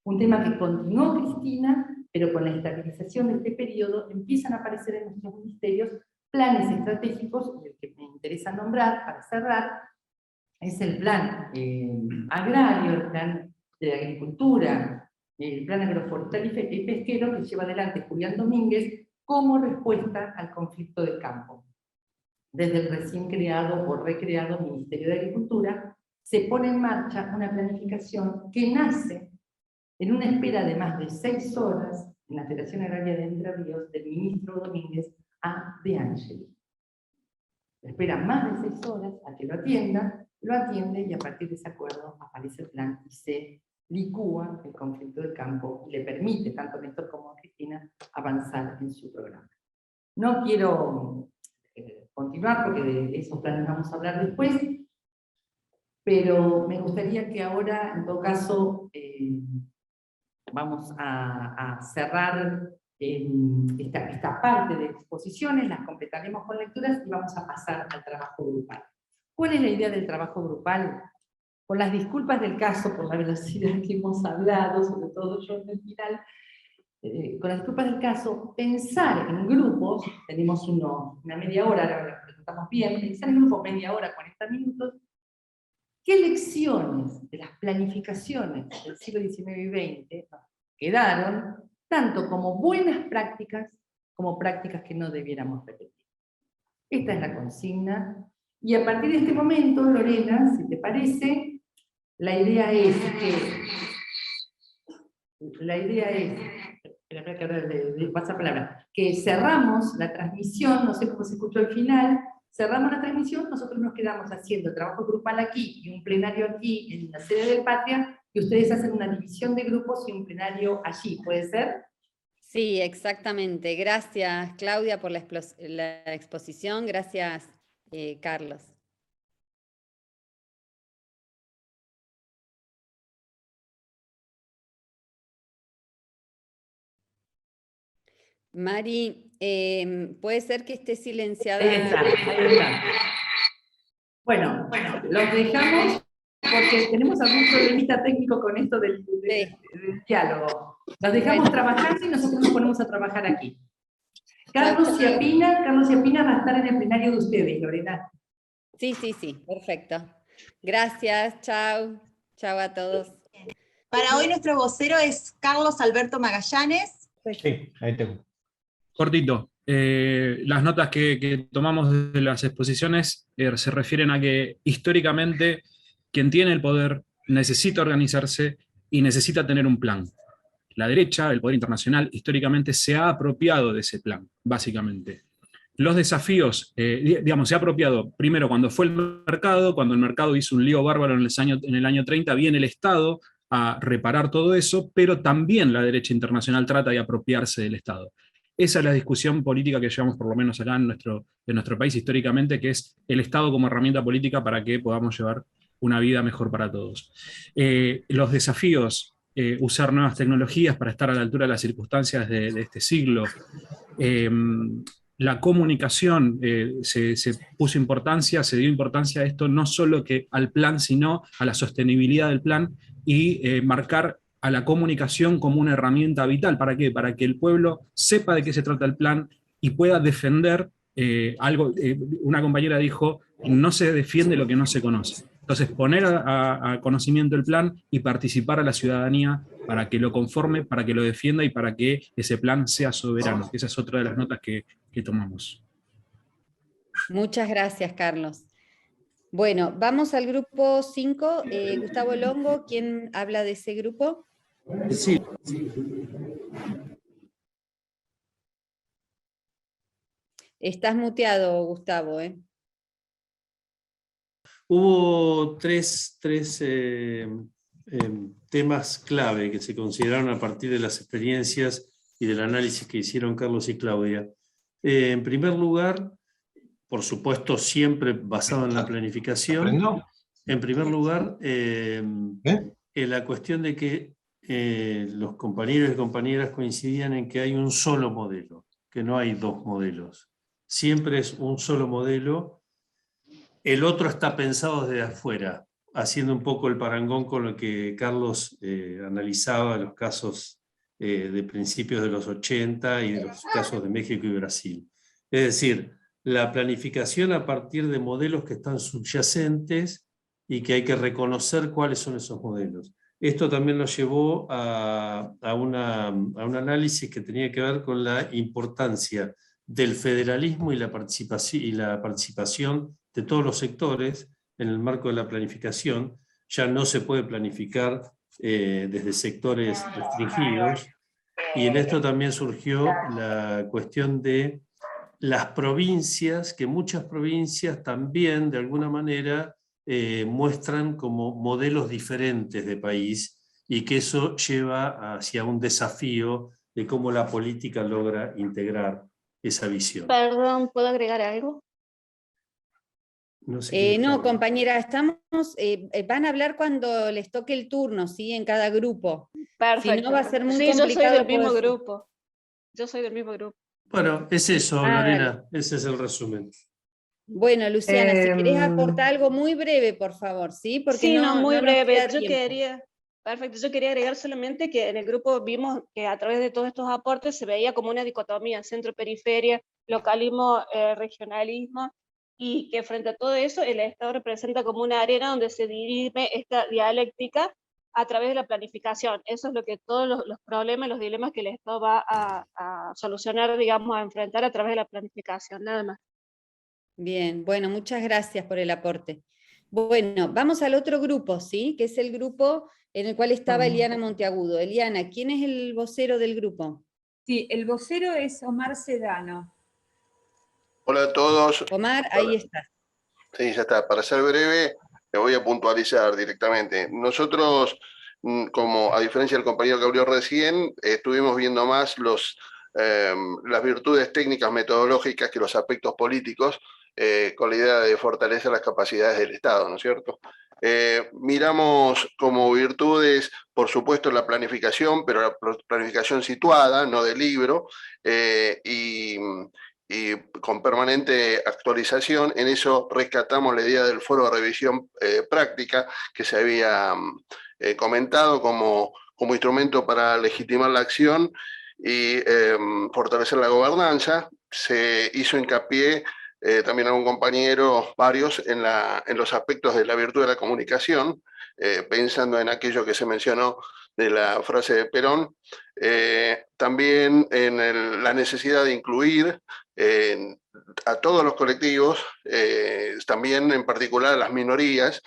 Speaker 1: Un tema que continuó Cristina, pero con la estabilización de este periodo empiezan a aparecer en nuestros ministerios planes estratégicos, y el que me interesa nombrar para cerrar es el plan agrario, el plan de la agricultura, el plan agroforestal y pesquero que lleva adelante Julián Domínguez como respuesta al conflicto de campo. Desde el recién creado o recreado Ministerio de Agricultura, se pone en marcha una planificación que nace en una espera de más de 6 horas en la Federación Agraria de Entre Ríos del ministro Domínguez a De Angeli. Espera más de 6 horas a que lo atienda, lo atiende y a partir de ese acuerdo aparece el plan y se licúa el conflicto del campo y le permite tanto a Néstor como a Cristina avanzar en su programa. No quiero continuar porque de esos planes vamos a hablar después, pero me gustaría que ahora, en todo caso, vamos a cerrar esta parte de exposiciones, las completaremos con lecturas y vamos a pasar al trabajo grupal. ¿Cuál es la idea del trabajo grupal?
Speaker 5: con las disculpas del caso, por la velocidad que hemos hablado, sobre todo yo en el final, con las disculpas del caso, pensar en grupos, tenemos una media hora, ahora lo presentamos bien, pensar en grupos media hora, 40 minutos, ¿qué lecciones de las planificaciones del siglo XIX y XX quedaron, tanto como buenas prácticas, como prácticas que no debiéramos repetir? Esta es la consigna, y a partir de este momento, Lorena, si te parece, la idea es que cerramos la transmisión, no sé cómo se escuchó al final, cerramos la transmisión, nosotros nos quedamos haciendo trabajo grupal aquí y un plenario aquí en la sede de Patria, y ustedes hacen una división de grupos y un plenario allí, ¿puede ser?
Speaker 2: Sí, exactamente. Gracias, Claudia, por la exposición. Gracias, Carlos. Mari, puede ser que esté silenciada.
Speaker 5: Ahí está. Bueno, los dejamos porque tenemos algún problemita técnico con esto del diálogo. Los dejamos trabajando y nosotros nos ponemos a trabajar aquí. Carlos Ciapina va a estar en el plenario de ustedes, Lorena.
Speaker 2: Sí, perfecto. Gracias, chao. Chao a todos.
Speaker 6: Para hoy nuestro vocero es Carlos Alberto Magallanes.
Speaker 7: Sí, ahí tengo.
Speaker 8: Cortito. Las notas que tomamos de las exposiciones se refieren a que históricamente quien tiene el poder necesita organizarse y necesita tener un plan. La derecha, el poder internacional, históricamente se ha apropiado de ese plan, básicamente. Los desafíos, se ha apropiado primero cuando fue el mercado, cuando el mercado hizo un lío bárbaro en el año 30, viene el Estado a reparar todo eso, pero también la derecha internacional trata de apropiarse del Estado. Esa es la discusión política que llevamos por lo menos acá en nuestro país históricamente, que es el Estado como herramienta política para que podamos llevar una vida mejor para todos. Los desafíos, usar nuevas tecnologías para estar a la altura de las circunstancias de este siglo. La comunicación, se puso importancia, se dio importancia a esto no solo que al plan, sino a la sostenibilidad del plan y marcar a la comunicación como una herramienta vital. ¿Para qué? Para que el pueblo sepa de qué se trata el plan y pueda defender algo. Una compañera dijo, no se defiende lo que no se conoce. Entonces, poner a conocimiento el plan y participar a la ciudadanía para que lo conforme, para que lo defienda y para que ese plan sea soberano. Esa es otra de las notas que tomamos.
Speaker 2: Muchas gracias, Carlos. Bueno, vamos al grupo 5. Gustavo Longo, ¿quién habla de ese grupo?
Speaker 9: Sí.
Speaker 2: Estás muteado, Gustavo.
Speaker 9: Hubo tres temas clave que se consideraron a partir de las experiencias y del análisis que hicieron Carlos y Claudia. En primer lugar, por supuesto, siempre basado en la planificación. En primer lugar, la cuestión de que los compañeros y compañeras coincidían en que hay un solo modelo, que no hay dos modelos. Siempre es un solo modelo. El otro está pensado desde afuera, haciendo un poco el parangón con lo que Carlos analizaba, los casos de principios de los 80 y de los casos de México y Brasil. Es decir, la planificación a partir de modelos que están subyacentes y que hay que reconocer cuáles son esos modelos. Esto también nos llevó a un análisis que tenía que ver con la importancia del federalismo y la participación de todos los sectores en el marco de la planificación. Ya no se puede planificar desde sectores restringidos, y en esto también surgió la cuestión de las provincias, que muchas provincias también de alguna manera muestran como modelos diferentes de país, y que eso lleva hacia un desafío de cómo la política logra integrar esa visión.
Speaker 10: Perdón, ¿puedo agregar algo?
Speaker 2: No, compañera, van a hablar cuando les toque el turno, ¿sí? En cada grupo.
Speaker 10: Perfecto.
Speaker 2: Si no, va a ser muy
Speaker 10: sí,
Speaker 2: complicado.
Speaker 10: Yo soy del mismo grupo. Yo soy del mismo grupo.
Speaker 9: Bueno, es eso, Lorena, ese es el resumen.
Speaker 2: Bueno, Luciana, si querés aportar algo muy breve, por favor, ¿sí? Porque
Speaker 10: Sí, no, muy
Speaker 2: nos
Speaker 10: breve.
Speaker 2: queda
Speaker 10: Yo
Speaker 2: tiempo.
Speaker 10: quería, perfecto, yo quería agregar solamente que en el grupo vimos que a través de todos estos aportes se veía como una dicotomía centro-periferia, localismo, regionalismo, y que frente a todo eso el Estado representa como una arena donde se dirime esta dialéctica a través de la planificación. Eso es lo que todos los problemas, los dilemas que el Estado va a solucionar, digamos, a enfrentar a través de la planificación, nada más.
Speaker 2: Bien, bueno, muchas gracias por el aporte. Bueno, vamos al otro grupo, ¿sí? Que es el grupo en el cual estaba Eliana Monteagudo. Eliana, ¿quién es el vocero del grupo?
Speaker 3: Sí, el vocero es Omar Sedano.
Speaker 7: Hola a todos.
Speaker 2: Omar, ahí estás.
Speaker 7: Sí, ya está. Para ser breve, me voy a puntualizar directamente. Nosotros, como a diferencia del compañero que abrió recién, estuvimos viendo más las virtudes técnicas metodológicas que los aspectos políticos, con la idea de fortalecer las capacidades del Estado, ¿no es cierto? Miramos como virtudes, por supuesto, la planificación, pero la planificación situada, no de libro, y con permanente actualización. En eso rescatamos la idea del foro de revisión práctica que se había comentado como instrumento para legitimar la acción y fortalecer la gobernanza. Se hizo hincapié también a un compañero, varios, en los aspectos de la virtud de la comunicación, pensando en aquello que se mencionó de la frase de Perón, también en la necesidad de incluir a todos los colectivos, también en particular a las minorías,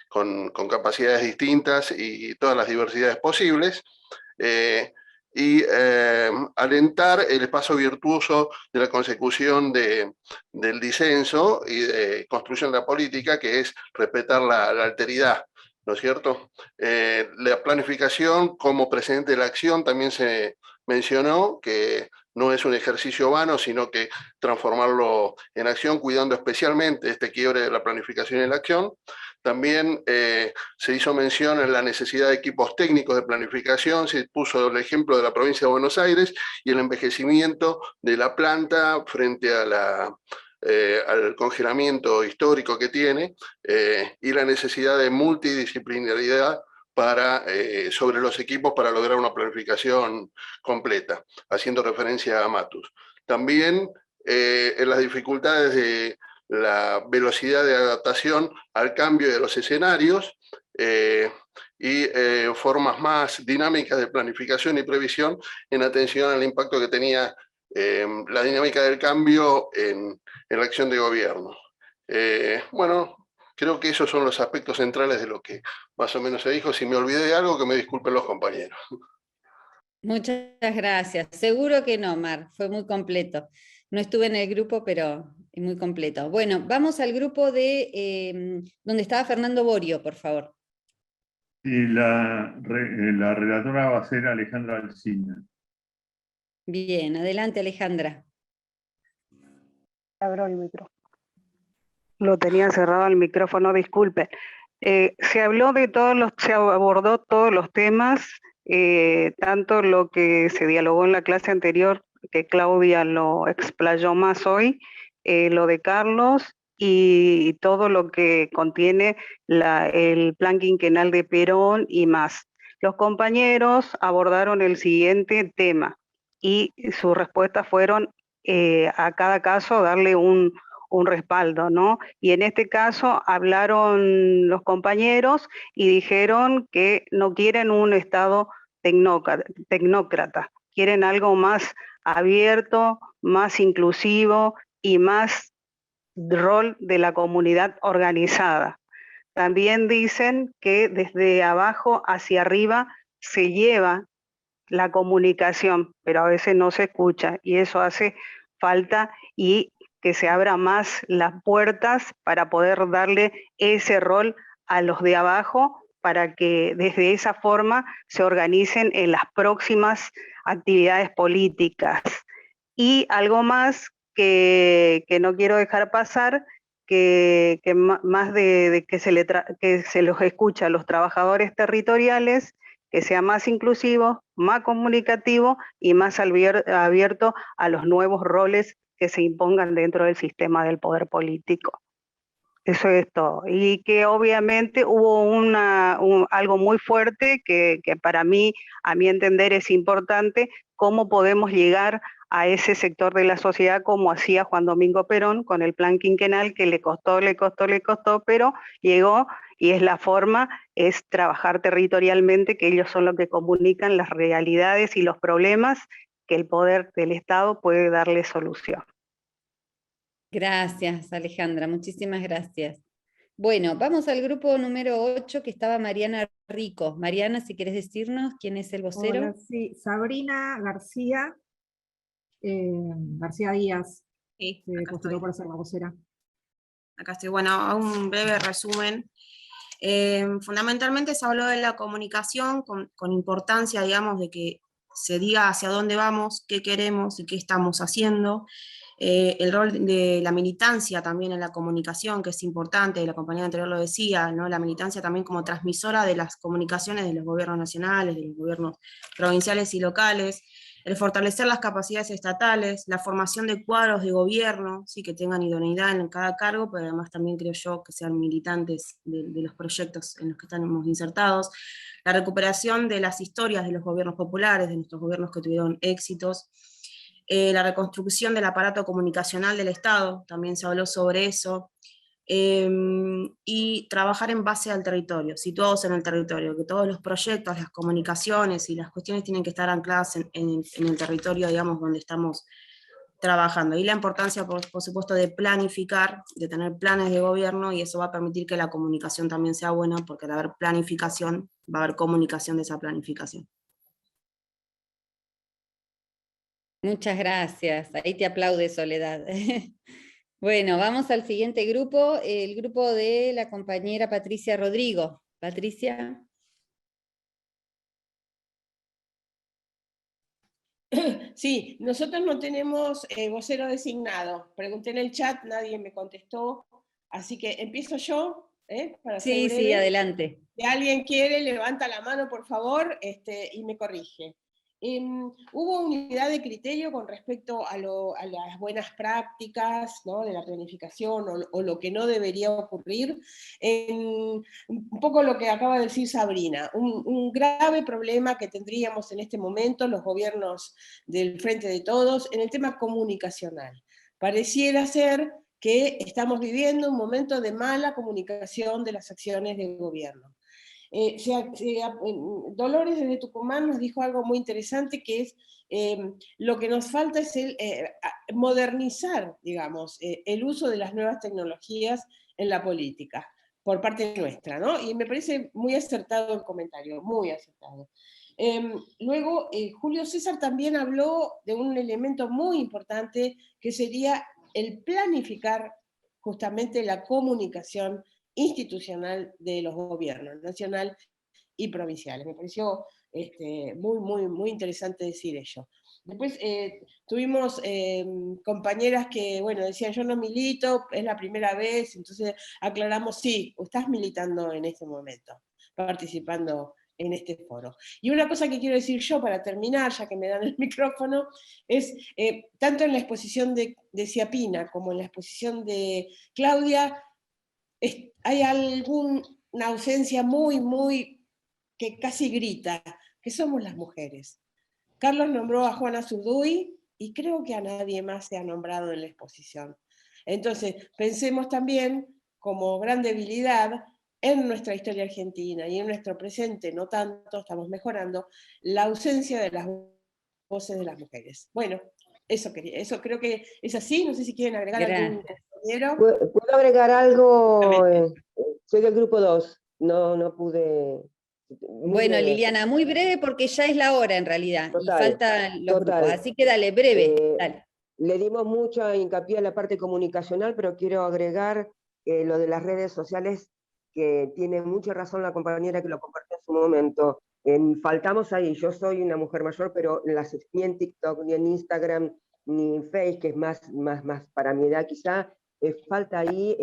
Speaker 7: con capacidades distintas y todas las diversidades posibles, y alentar el paso virtuoso de la consecución del disenso y de construcción de la política, que es respetar la alteridad, ¿no es cierto? La planificación como precedente de la acción también se mencionó, que no es un ejercicio vano, sino que transformarlo en acción, cuidando especialmente este quiebre de la planificación y la acción. También se hizo mención en la necesidad de equipos técnicos de planificación, se puso el ejemplo de la provincia de Buenos Aires y el envejecimiento de la planta frente a al congelamiento histórico que tiene, y la necesidad de multidisciplinaridad sobre los equipos para lograr una planificación completa, haciendo referencia a Matus. También en las dificultades de la velocidad de adaptación al cambio de los escenarios y formas más dinámicas de planificación y previsión en atención al impacto que tenía la dinámica del cambio en la acción de gobierno. Bueno, creo que esos son los aspectos centrales de lo que más o menos se dijo. Si me olvidé de algo, que me disculpen los compañeros.
Speaker 2: Muchas gracias. Seguro que no, Mar, fue muy completo. No estuve en el grupo, pero es muy completo. Bueno, vamos al grupo de donde estaba Fernando Borio, por favor.
Speaker 11: Sí, la relatora va a ser Alejandra Alsina.
Speaker 2: Bien, adelante Alejandra.
Speaker 12: Abro el micrófono. Lo tenía cerrado el micrófono, disculpe. Se abordó todos los temas, tanto lo que se dialogó en la clase anterior, que Claudia lo explayó más hoy, lo de Carlos y todo lo que contiene el plan quinquenal de Perón y más. Los compañeros abordaron el siguiente tema y sus respuestas fueron a cada caso darle un respaldo, ¿no? Y en este caso hablaron los compañeros y dijeron que no quieren un Estado tecnócrata, quieren algo más abierto, más inclusivo y más rol de la comunidad organizada. También dicen que desde abajo hacia arriba se lleva la comunicación, pero a veces no se escucha y eso hace falta, y que se abran más las puertas para poder darle ese rol a los de abajo, para que desde esa forma se organicen en las próximas actividades políticas. Y algo más que no quiero dejar pasar, que más de que se los escucha a los trabajadores territoriales, que sea más inclusivo, más comunicativo y más abierto a los nuevos roles que se impongan dentro del sistema del poder político. Eso es todo. Y que obviamente hubo algo muy fuerte que para mí, a mi entender, es importante, cómo podemos llegar a ese sector de la sociedad como hacía Juan Domingo Perón con el plan quinquenal, que le costó, pero llegó, y es la forma, es trabajar territorialmente, que ellos son los que comunican las realidades y los problemas que el poder del Estado puede darle solución.
Speaker 2: Gracias, Alejandra, muchísimas gracias. Bueno, vamos al grupo número 8, que estaba Mariana Rico. Mariana, si querés decirnos quién es el vocero.
Speaker 13: Hola, sí, Sabrina García, García Díaz,
Speaker 6: Sí,
Speaker 13: se postuló para ser la vocera.
Speaker 6: acá estoy. Bueno, un breve resumen. Fundamentalmente se habló de la comunicación con importancia, digamos, de que se diga hacia dónde vamos, qué queremos y qué estamos haciendo. El rol de la militancia también en la comunicación, que es importante, la compañera anterior lo decía, ¿no? La militancia también como transmisora de las comunicaciones de los gobiernos nacionales, de los gobiernos provinciales y locales, el fortalecer las capacidades estatales, la formación de cuadros de gobierno, ¿sí? Que tengan idoneidad en cada cargo, pero además también creo yo que sean militantes de los proyectos en los que estamos insertados, la recuperación de las historias de los gobiernos populares, de nuestros gobiernos que tuvieron éxitos, la reconstrucción del aparato comunicacional del Estado, también se habló sobre eso, y trabajar en base al territorio, situados en el territorio, que todos los proyectos, las comunicaciones y las cuestiones tienen que estar ancladas en el territorio, digamos, donde estamos trabajando. Y la importancia, por supuesto, de planificar, de tener planes de gobierno, y eso va a permitir que la comunicación también sea buena, porque al haber planificación, va a haber comunicación de esa planificación.
Speaker 2: Muchas gracias, ahí te aplaude Soledad. Bueno, vamos al siguiente grupo, el grupo de la compañera Patricia Rodrigo. Patricia.
Speaker 14: Sí, nosotros no tenemos vocero designado. Pregunté en el chat, nadie me contestó, así que empiezo yo, para ser breve.
Speaker 2: Sí, adelante.
Speaker 14: Si alguien quiere, levanta la mano, por favor, y me corrige. Hubo unidad de criterio con respecto a las buenas prácticas, ¿no? De la planificación o lo que no debería ocurrir. Un poco lo que acaba de decir Sabrina, un grave problema que tendríamos en este momento los gobiernos del Frente de Todos en el tema comunicacional. Pareciera ser que estamos viviendo un momento de mala comunicación de las acciones del gobierno. Dolores desde Tucumán nos dijo algo muy interesante, que es lo que nos falta es modernizar, digamos, el uso de las nuevas tecnologías en la política, por parte nuestra, ¿no? Y me parece muy acertado el comentario, muy acertado. Luego, Julio César también habló de un elemento muy importante, que sería el planificar justamente la comunicación institucional de los gobiernos, nacional y provinciales. Me pareció muy interesante decir ello. Después tuvimos compañeras que, bueno, decían, yo no milito, es la primera vez, entonces aclaramos, sí, estás militando en este momento, participando en este foro. Y una cosa que quiero decir yo para terminar, ya que me dan el micrófono, es, tanto en la exposición de Ciapina como en la exposición de Claudia, hay alguna ausencia muy que casi grita, que somos las mujeres. Carlos nombró a Juana Zurduy y creo que a nadie más se ha nombrado en la exposición. Entonces, pensemos también como gran debilidad en nuestra historia argentina y en nuestro presente, no tanto, estamos mejorando, la ausencia de las voces de las mujeres. Bueno, eso creo que es así, no sé si quieren agregar algún compañero.
Speaker 15: ¿Puedo agregar algo? Soy del grupo 2, no pude...
Speaker 2: Bueno,
Speaker 15: breve.
Speaker 2: Liliana, muy breve porque ya es la hora en realidad,
Speaker 15: Total,
Speaker 2: y faltan los
Speaker 15: total.
Speaker 2: grupos, así que dale, breve. Dale.
Speaker 15: Le dimos mucha hincapié a la parte comunicacional, pero quiero agregar lo de las redes sociales, que tiene mucha razón la compañera que lo compartió en su momento. Faltamos ahí, yo soy una mujer mayor, pero ni en TikTok, ni en Instagram, ni en Facebook, que es más para mi edad quizá, falta ahí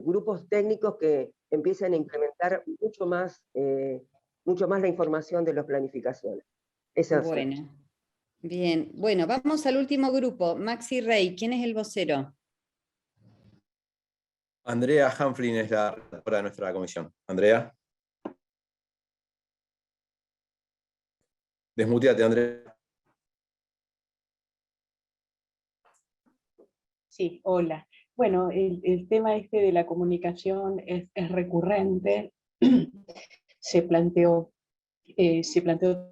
Speaker 15: grupos técnicos que empiecen a implementar mucho más la información de las planificaciones. Eso
Speaker 2: bueno. Bien, bueno, vamos al último grupo. Maxi Rey, ¿quién es el vocero?
Speaker 16: Andrea Hanflin es la redactora de nuestra comisión. Andrea. Desmuteate, Andrea.
Speaker 17: Sí, hola. Bueno, el tema este de la comunicación es recurrente. Se planteó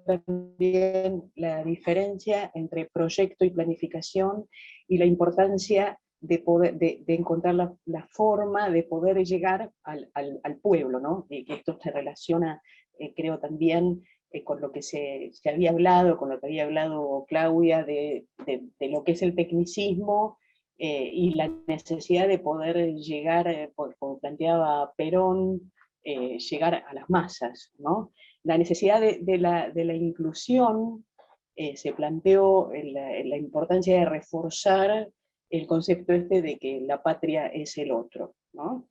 Speaker 17: también la diferencia entre proyecto y planificación y la importancia de encontrar la forma de poder llegar al pueblo, ¿no? Que esto se relaciona, creo también, con lo que se había hablado, con lo que había hablado Claudia, de lo que es el tecnicismo, y la necesidad de poder llegar, como planteaba Perón, llegar a las masas, ¿no? La necesidad de la inclusión, se planteó la importancia de reforzar el concepto este de que la patria es el otro, ¿no?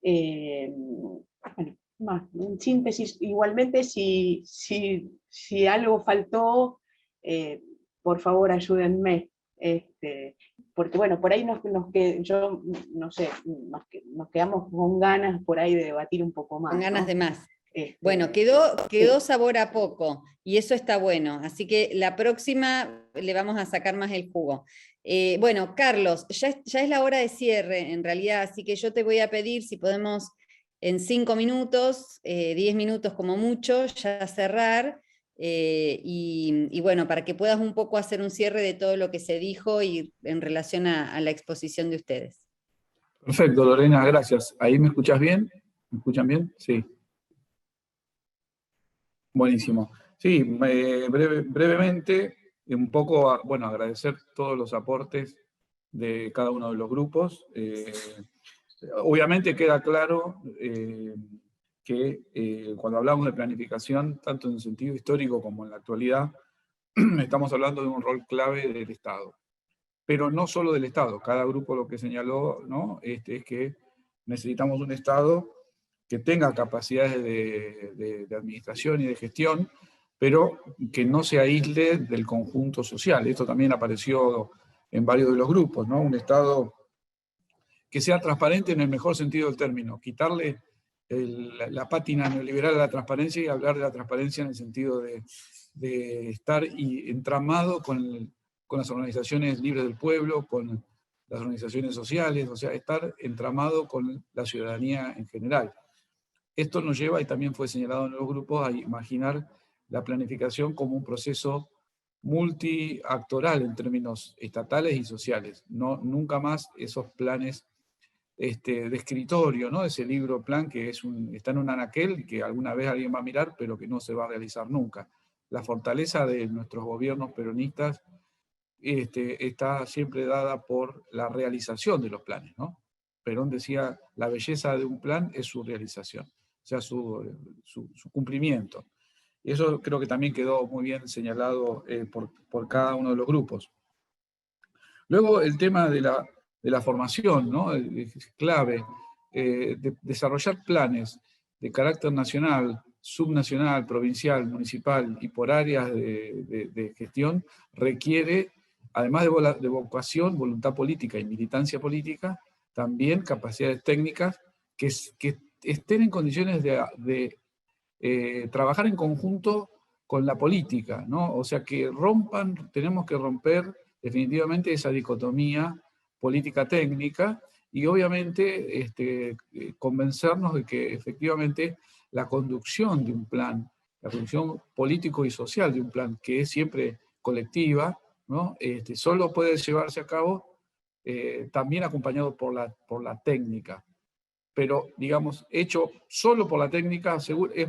Speaker 17: Bueno, más, en síntesis, igualmente si algo faltó, por favor ayúdenme, porque bueno, por ahí yo no sé, nos quedamos con ganas por ahí de debatir un poco más.
Speaker 2: Con ganas, ¿no?, de más. Bueno,
Speaker 17: Sí.
Speaker 2: quedó sabor a poco, y eso está bueno, así que la próxima le vamos a sacar más el jugo. Bueno, Carlos, ya es la hora de cierre, en realidad, así que yo te voy a pedir si podemos en 5 minutos, 10 minutos como mucho, ya cerrar, y bueno, para que puedas un poco hacer un cierre de todo lo que se dijo y en relación a la exposición de ustedes.
Speaker 4: Perfecto, Lorena, gracias. ¿Ahí me escuchás bien? ¿Me escuchan bien? Sí. Buenísimo. Sí, brevemente, un poco, bueno, agradecer todos los aportes de cada uno de los grupos. Obviamente queda claro que cuando hablamos de planificación, tanto en el sentido histórico como en la actualidad, estamos hablando de un rol clave del Estado. Pero no solo del Estado, cada grupo lo que señaló, ¿no?, es que necesitamos un Estado que tenga capacidades de administración y de gestión, pero que no se aísle del conjunto social. Esto también apareció en varios de los grupos, ¿no? Un Estado que sea transparente en el mejor sentido del término, quitarle la pátina neoliberal a la transparencia y hablar de la transparencia en el sentido de estar entramado con las organizaciones libres del pueblo, con las organizaciones sociales, o sea, estar entramado con la ciudadanía en general. Esto nos lleva, y también fue señalado en los grupos, a imaginar la planificación como un proceso multiactoral en términos estatales y sociales. Nunca más esos planes de escritorio, ¿no? Ese libro plan que está en un anaquel, que alguna vez alguien va a mirar, pero que no se va a realizar nunca. La fortaleza de nuestros gobiernos peronistas está siempre dada por la realización de los planes, ¿no? Perón decía, la belleza de un plan es su realización, o sea, su cumplimiento. Y eso creo que también quedó muy bien señalado por cada uno de los grupos. Luego el tema de la formación, ¿no? Es clave. Desarrollar planes de carácter nacional, subnacional, provincial, municipal y por áreas de gestión requiere, además de vocación, voluntad política y militancia política, también capacidades técnicas que estén en condiciones de trabajar en conjunto con la política, ¿no? O sea, tenemos que romper definitivamente esa dicotomía política-técnica y obviamente convencernos de que efectivamente la conducción de un plan, la conducción político y social de un plan, que es siempre colectiva, ¿no? Solo puede llevarse a cabo también acompañado por la técnica. Pero, digamos, hecho solo por la técnica,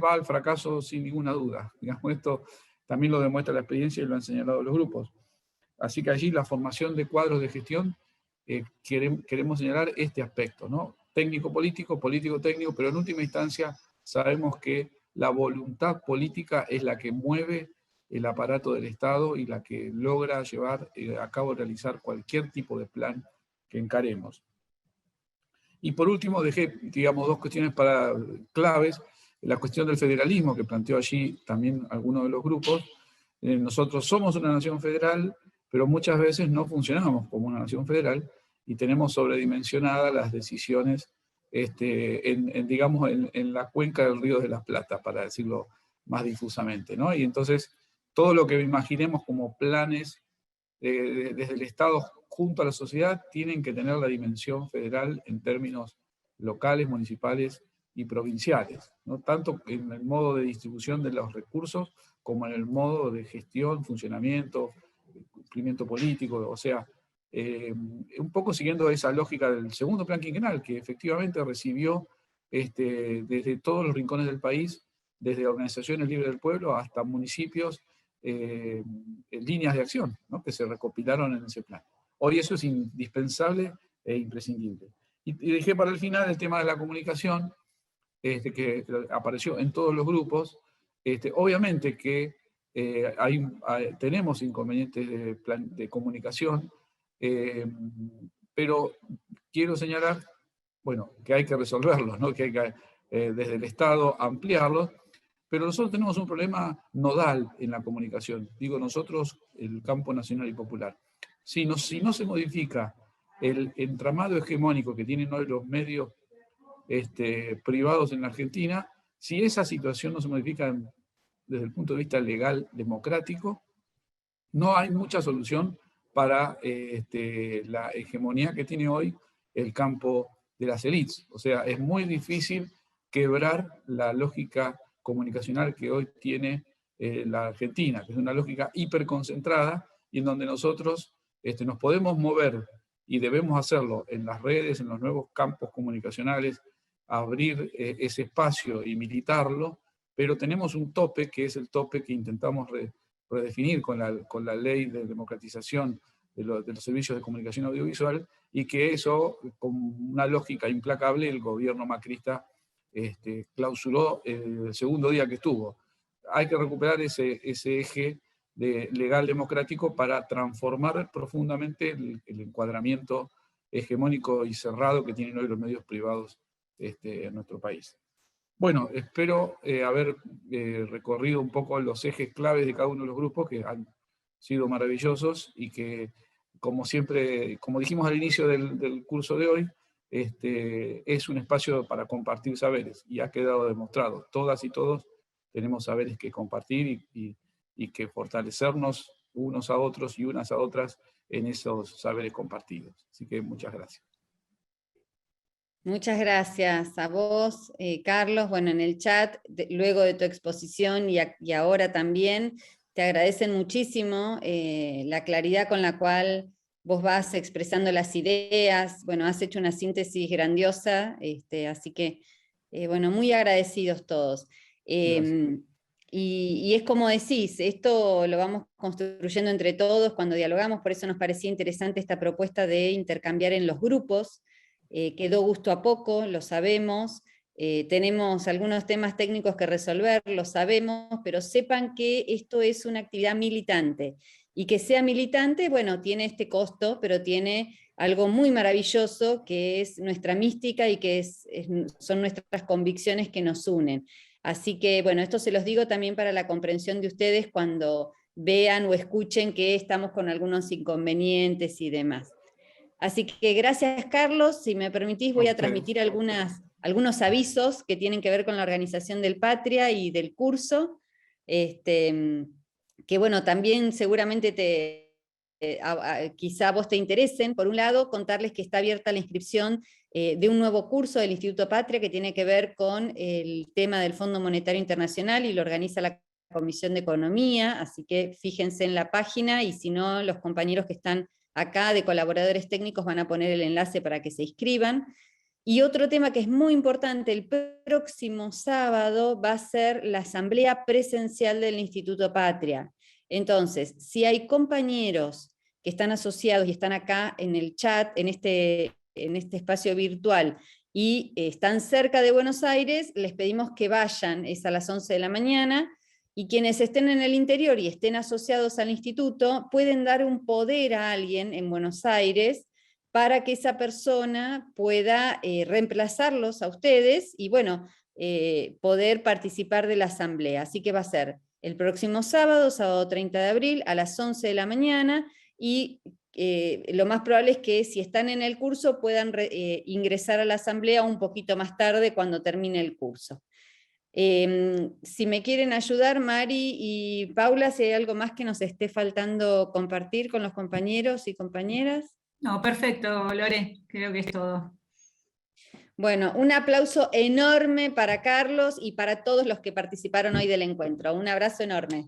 Speaker 4: va al fracaso sin ninguna duda. Digamos, esto también lo demuestra la experiencia y lo han señalado los grupos. Así que allí la formación de cuadros de gestión, queremos señalar este aspecto, ¿no? Técnico-político, político-técnico, pero en última instancia sabemos que la voluntad política es la que mueve el aparato del Estado y la que logra llevar a cabo, realizar cualquier tipo de plan que encaremos. Y por último, dejé, digamos, 2 cuestiones claves. La cuestión del federalismo, que planteó allí también algunos de los grupos. Nosotros somos una nación federal, pero muchas veces no funcionamos como una nación federal y tenemos sobredimensionadas las decisiones digamos, en la cuenca del Río de la Plata, para decirlo más difusamente, ¿no? Y entonces, todo lo que imaginemos como planes desde el Estado junto a la sociedad tienen que tener la dimensión federal en términos locales, municipales y provinciales, ¿no? Tanto en el modo de distribución de los recursos como en el modo de gestión, funcionamiento, cumplimiento político, o sea, un poco siguiendo esa lógica del segundo plan quinquenal, que efectivamente recibió desde todos los rincones del país, desde organizaciones libres del pueblo hasta municipios, líneas de acción, ¿no?, que se recopilaron en ese plan. Hoy eso es indispensable e imprescindible. Y dejé para el final el tema de la comunicación, que apareció en todos los grupos. Obviamente que tenemos inconvenientes de comunicación, pero quiero señalar, bueno, que hay que resolverlos, ¿no?, que hay que desde el Estado ampliarlos, pero nosotros tenemos un problema nodal en la comunicación. Digo nosotros, el campo nacional y popular. Si no se modifica el entramado hegemónico que tienen hoy los medios privados en la Argentina, si esa situación no se modifica desde el punto de vista legal, democrático, no hay mucha solución para la hegemonía que tiene hoy el campo de las élites. O sea, es muy difícil quebrar la lógica comunicacional que hoy tiene la Argentina, que es una lógica hiperconcentrada y en donde nosotros nos podemos mover y debemos hacerlo en las redes, en los nuevos campos comunicacionales, abrir ese espacio y militarlo, pero tenemos un tope que es el tope que intentamos redefinir con la ley de democratización de los servicios de comunicación audiovisual, y que eso, con una lógica implacable, el gobierno macrista clausuró el segundo día que estuvo. Hay que recuperar ese eje legal democrático para transformar profundamente el encuadramiento hegemónico y cerrado que tienen hoy los medios privados en nuestro país. Bueno, espero haber recorrido un poco los ejes claves de cada uno de los grupos, que han sido maravillosos y que, como siempre, como dijimos al inicio del curso de hoy, es un espacio para compartir saberes, y ha quedado demostrado. Todas y todos tenemos saberes que compartir y que fortalecernos unos a otros y unas a otras en esos saberes compartidos. Así que muchas gracias.
Speaker 2: Muchas gracias a vos, Carlos. Bueno, en el chat, luego de tu exposición y ahora también, te agradecen muchísimo la claridad con la cual vos vas expresando las ideas. Bueno, has hecho una síntesis grandiosa, así que, bueno, muy agradecidos todos. Y es como decís, esto lo vamos construyendo entre todos cuando dialogamos, por eso nos parecía interesante esta propuesta de intercambiar en los grupos. Quedó gusto a poco, lo sabemos, tenemos algunos temas técnicos que resolver, lo sabemos, pero sepan que esto es una actividad militante, y que sea militante, bueno, tiene este costo, pero tiene algo muy maravilloso, que es nuestra mística y que son nuestras convicciones que nos unen. Así que, bueno, esto se los digo también para la comprensión de ustedes cuando vean o escuchen que estamos con algunos inconvenientes y demás. Así que gracias, Carlos. Si me permitís, voy a transmitir algunos avisos que tienen que ver con la organización del Patria y del curso, que bueno, también seguramente quizá a vos te interesen. Por un lado, contarles que está abierta la inscripción de un nuevo curso del Instituto Patria que tiene que ver con el tema del Fondo Monetario Internacional, y lo organiza la Comisión de Economía, así que fíjense en la página, y si no, los compañeros que están acá de colaboradores técnicos van a poner el enlace para que se inscriban. Y otro tema que es muy importante, el próximo sábado va a ser la asamblea presencial del Instituto Patria. Entonces, si hay compañeros que están asociados y están acá en el chat, en este espacio virtual, y están cerca de Buenos Aires, les pedimos que vayan, es a las 11 de la mañana, y quienes estén en el interior y estén asociados al instituto pueden dar un poder a alguien en Buenos Aires para que esa persona pueda reemplazarlos a ustedes y, bueno, poder participar de la asamblea. Así que va a ser el próximo sábado, sábado 30 de abril, a las 11 de la mañana, y lo más probable es que si están en el curso puedan ingresar a la asamblea un poquito más tarde cuando termine el curso. Si me quieren ayudar, Mari y Paula, si hay algo más que nos esté faltando compartir con los compañeros y compañeras.
Speaker 18: No, perfecto, Lore, creo que es todo.
Speaker 2: Bueno, un aplauso enorme para Carlos y para todos los que participaron hoy del encuentro. Un abrazo enorme.